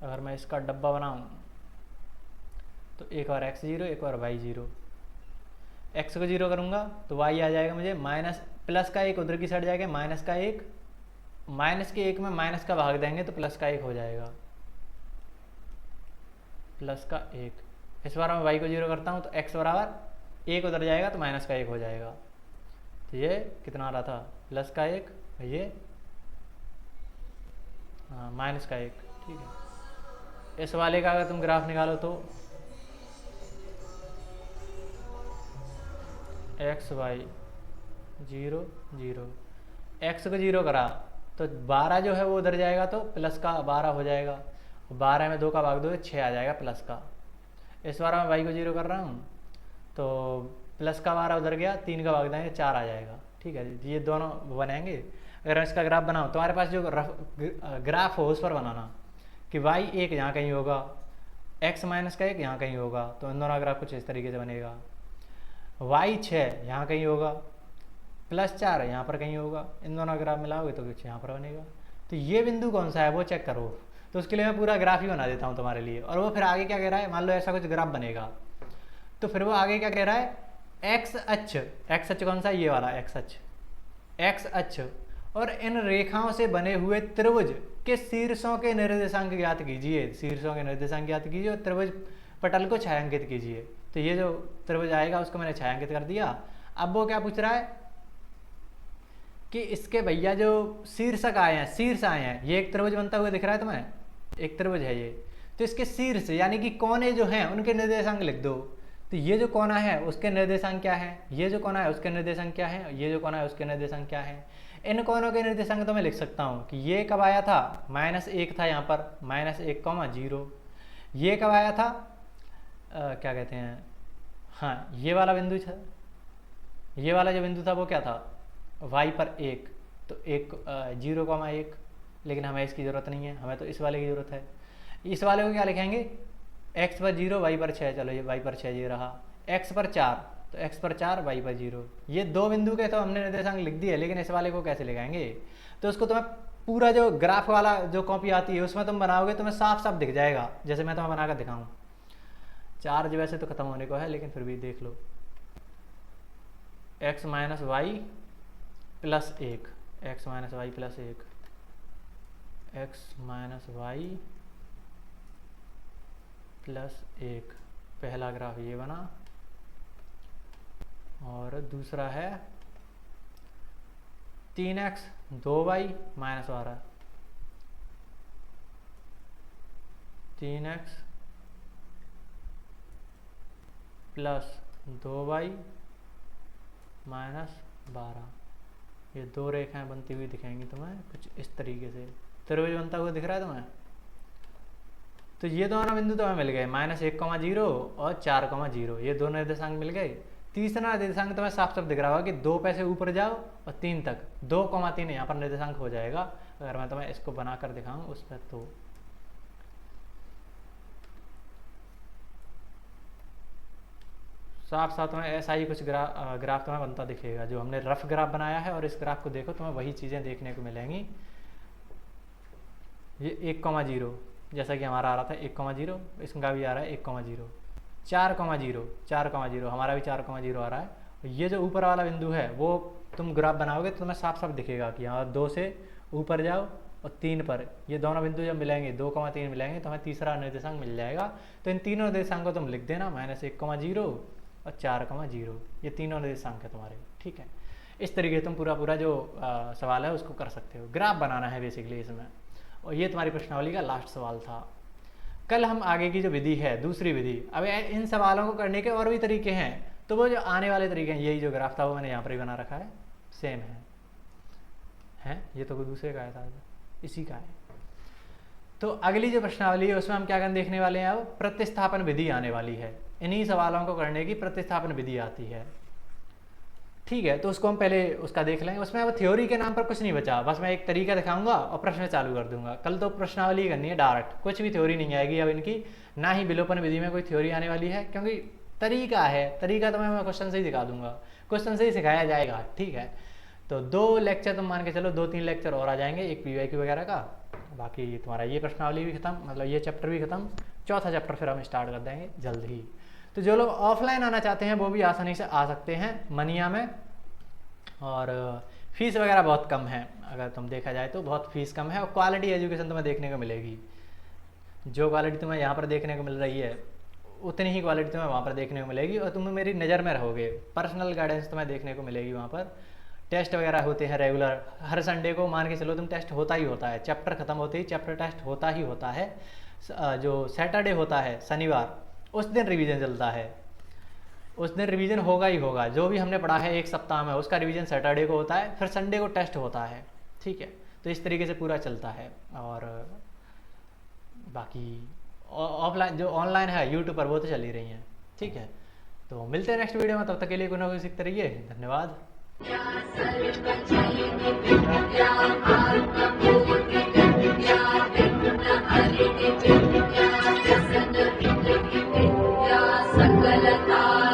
अगर मैं इसका डब्बा बनाऊं तो एक बार x0, एक बार y0। x को 0 करूंगा तो y आ जाएगा मुझे माइनस, प्लस का एक उधर की साइड जाएगा, माइनस का एक, माइनस के एक में माइनस का भाग देंगे तो प्लस का एक हो जाएगा, प्लस का एक। इस बार मैं y को 0 करता हूँ तो x बराबर एक उधर जाएगा तो माइनस का एक हो जाएगा। तो ये कितना आ रहा था, प्लस का एक, ये हाँ माइनस का एक, ठीक है। इस वाले का अगर तुम ग्राफ निकालो तो x y 0 0, x को 0 करा तो 12 जो है वो उधर जाएगा तो प्लस का 12 हो जाएगा, 12 में 2 का भाग दो 6 आ जाएगा प्लस का। इस बार मैं y को 0 कर रहा हूँ तो प्लस का 12 उधर गया, 3 का भाग देंगे 4 आ जाएगा, ठीक है। ये दोनों बनेंगे। अगर मैं इसका ग्राफ बनाऊँ, तुम्हारे पास जो ग्राफ हो उस पर बनाना कि y एक यहाँ कहीं होगा, x माइनस का एक यहाँ कहीं होगा, तो इन दोनों ग्राफ कुछ इस तरीके से बनेगा। y 6 यहाँ कहीं होगा, प्लस 4 यहाँ पर कहीं होगा, इन दोनों ग्राफ मिलाओगे तो कुछ यहाँ पर बनेगा। तो ये बिंदु कौन सा है वो चेक करो। तो उसके लिए मैं पूरा ग्राफ ही बना देता हूँ तुम्हारे लिए। और वो फिर आगे क्या कह रहा है, मान लो ऐसा कुछ ग्राफ बनेगा तो फिर वो आगे क्या कह रहा है, x अक्ष कौन सा, ये वाला x अक्ष और इन रेखाओं से बने हुए त्रिभुज के शीर्षों के निर्देशांक ज्ञात कीजिए, शीर्षों के निर्देशांक ज्ञात कीजिए और त्रिभुज पटल को छायांकित कीजिए। तो ये जो त्रिभुज आएगा उसको मैंने छायांकित कर दिया। अब वो क्या पूछ रहा है कि इसके भैया जो शीर्षक आए हैं, शीर्ष आए हैं, ये एक त्रिभुज बनता हुआ दिख रहा है तुम्हें, एक त्रिभुज है ये, तो इसके शीर्ष यानी कि कोने जो हैं उनके निर्देशांक लिख दो। तो ये जो कोना है उसके निर्देशांक क्या है, ये जो कोना है उसके निर्देशांक क्या है, ये जो कोना है उसके निर्देशांक क्या है। इन कोनों के निर्देशांक तो मैं लिख सकता हूँ कि ये कब आया था, -1 था यहाँ पर, -1, 0। ये कब आया था, क्या कहते हैं, हाँ ये वाला बिंदु था, ये वाला जो बिंदु था वो क्या था, y पर 1, तो 0,1। लेकिन हमें इसकी ज़रूरत नहीं है, हमें तो इस वाले की ज़रूरत है। इस वाले को क्या लिखेंगे, x पर 0, y पर 6। चलो ये y पर 6 ये रहा, x पर 4, तो x पर 4, y पर 0। ये दो बिंदु के तो हमने निर्देशांक लिख दिए, लेकिन इस वाले को कैसे लिखाएंगे। तो उसको तुम्हें पूरा जो ग्राफ वाला जो कॉपी आती है उसमें तुम बनाओगे, तुम्हें साफ साफ दिख जाएगा, जैसे मैं तुम्हें बनाकर दिखाऊँ। चार्ज वैसे तो ख़त्म होने को है, लेकिन फिर भी देख लो, x minus Y plus 1, x minus Y plus 1, x minus Y plus 1, पहला ग्राफ ये बना। और दूसरा है 3x 2y minus 12, 3x plus 2y minus 12। ये दो रेखाएं बनती हुई दिखाएंगी तुम्हें कुछ इस तरीके से, त्रिभुज बनता हुआ दिख रहा है तुम्हें। तो ये दोनों बिंदु तुम्हें मिल गए, -1,0 और 4,0, ये दोनों निर्देशांक मिल गए। तीसरा निर्देशांक तुम्हें साफ साफ दिख रहा होगा कि 2 पैसे ऊपर जाओ और 3 तक, 2,3 यहाँ पर निर्देशांक हो जाएगा। अगर मैं तुम्हें इसको बनाकर दिखाऊं उस पर, तो साफ साफ तुम्हें ऐसा ही कुछ ग्राफ तुम्हें बनता दिखेगा जो हमने रफ ग्राफ बनाया है। और इस ग्राफ को देखो, तुम्हें वही चीज़ें देखने को मिलेंगी। ये 1,0 जैसा कि हमारा आ रहा था 1,0, इसका भी आ रहा है 1,0, 4,0, हमारा भी 4,0 आ रहा है। और ये जो ऊपर वाला बिंदु है वो तुम ग्राफ बनाओगे तो तुम्हें साफ साफ दिखेगा कि यहाँ 2 से ऊपर जाओ और 3 पर, ये दोनों बिंदु जब मिलेंगे 2,3 मिलेंगे तो हमें तीसरा निर्देशांक मिल जाएगा। तो इन तीनों निर्देशांक को तुम लिख देना, -1,0 और 4,0, ये तीनों निर्देशांक है तुम्हारे, ठीक है। इस तरीके से तुम पूरा जो सवाल है उसको कर सकते हो। ग्राफ बनाना है बेसिकली इसमें। और ये तुम्हारी प्रश्नावली का लास्ट सवाल था। कल हम आगे की जो विधि है, दूसरी विधि, अब इन सवालों को करने के और भी तरीके हैं, तो वो जो आने वाले तरीके हैं, यही जो ग्राफ था वो मैंने यहाँ पर ही बना रखा है, सेम है। हैं, ये तो कोई दूसरे का आया था, इसी का है। तो अगली जो प्रश्नावली है उसमें हम क्या देखने वाले हैं, अब प्रतिस्थापन विधि आने वाली है। इन्हीं सवालों को करने की प्रतिस्थापन विधि आती है। ठीक है, तो उसको हम पहले उसका देख लेंगे। उसमें अब थ्योरी के नाम पर कुछ नहीं बचा, बस मैं एक तरीका दिखाऊंगा और प्रश्न चालू कर दूंगा। कल तो प्रश्नावली करनी है डायरेक्ट, कुछ भी थ्योरी नहीं आएगी अब इनकी, ना ही विलोपन विधि में कोई थ्योरी आने वाली है, क्योंकि तरीका है। तरीका तो मैं क्वेश्चन से ही दिखा दूंगा, क्वेश्चन से ही सिखाया जाएगा। ठीक है, तो 2 लेक्चर तुम मान के चलो, 2-3 लेक्चर और आ जाएंगे, एक PYQ वगैरह का। बाकी तुम्हारा ये प्रश्नावली भी खत्म, मतलब ये चैप्टर भी खत्म। चौथा चैप्टर फिर हम स्टार्ट कर देंगे जल्द ही। तो जो लोग ऑफलाइन आना चाहते हैं वो भी आसानी से आ सकते हैं मनिया में, और फीस वगैरह बहुत कम है। अगर तुम देखा जाए तो बहुत फीस कम है, और क्वालिटी एजुकेशन तुम्हें देखने को मिलेगी। जो क्वालिटी तुम्हें यहाँ पर देखने को मिल रही है उतनी ही क्वालिटी तुम्हें वहाँ पर देखने को मिलेगी, और तुम मेरी नज़र में रहोगे। पर्सनल गाइडेंस तुम्हें देखने को मिलेगी वहाँ पर। टेस्ट वगैरह होते हैं रेगुलर, हर संडे को मान के चलो तुम टेस्ट होता ही होता है। चैप्टर खत्म होते ही चैप्टर टेस्ट होता ही होता है। जो सैटरडे होता है शनिवार, उस दिन रिवीजन चलता है, उस दिन रिवीजन होगा ही होगा। जो भी हमने पढ़ा है एक सप्ताह में उसका रिवीजन सैटरडे को होता है, फिर संडे को टेस्ट होता है। ठीक है, तो इस तरीके से पूरा चलता है। और बाकी ऑफलाइन जो ऑनलाइन है यूट्यूब पर वो तो चल ही रही हैं। ठीक है, तो मिलते हैं नेक्स्ट वीडियो में, तब तक के लिए कोई ना कोई सीखते रहिए। धन्यवाद। सकलता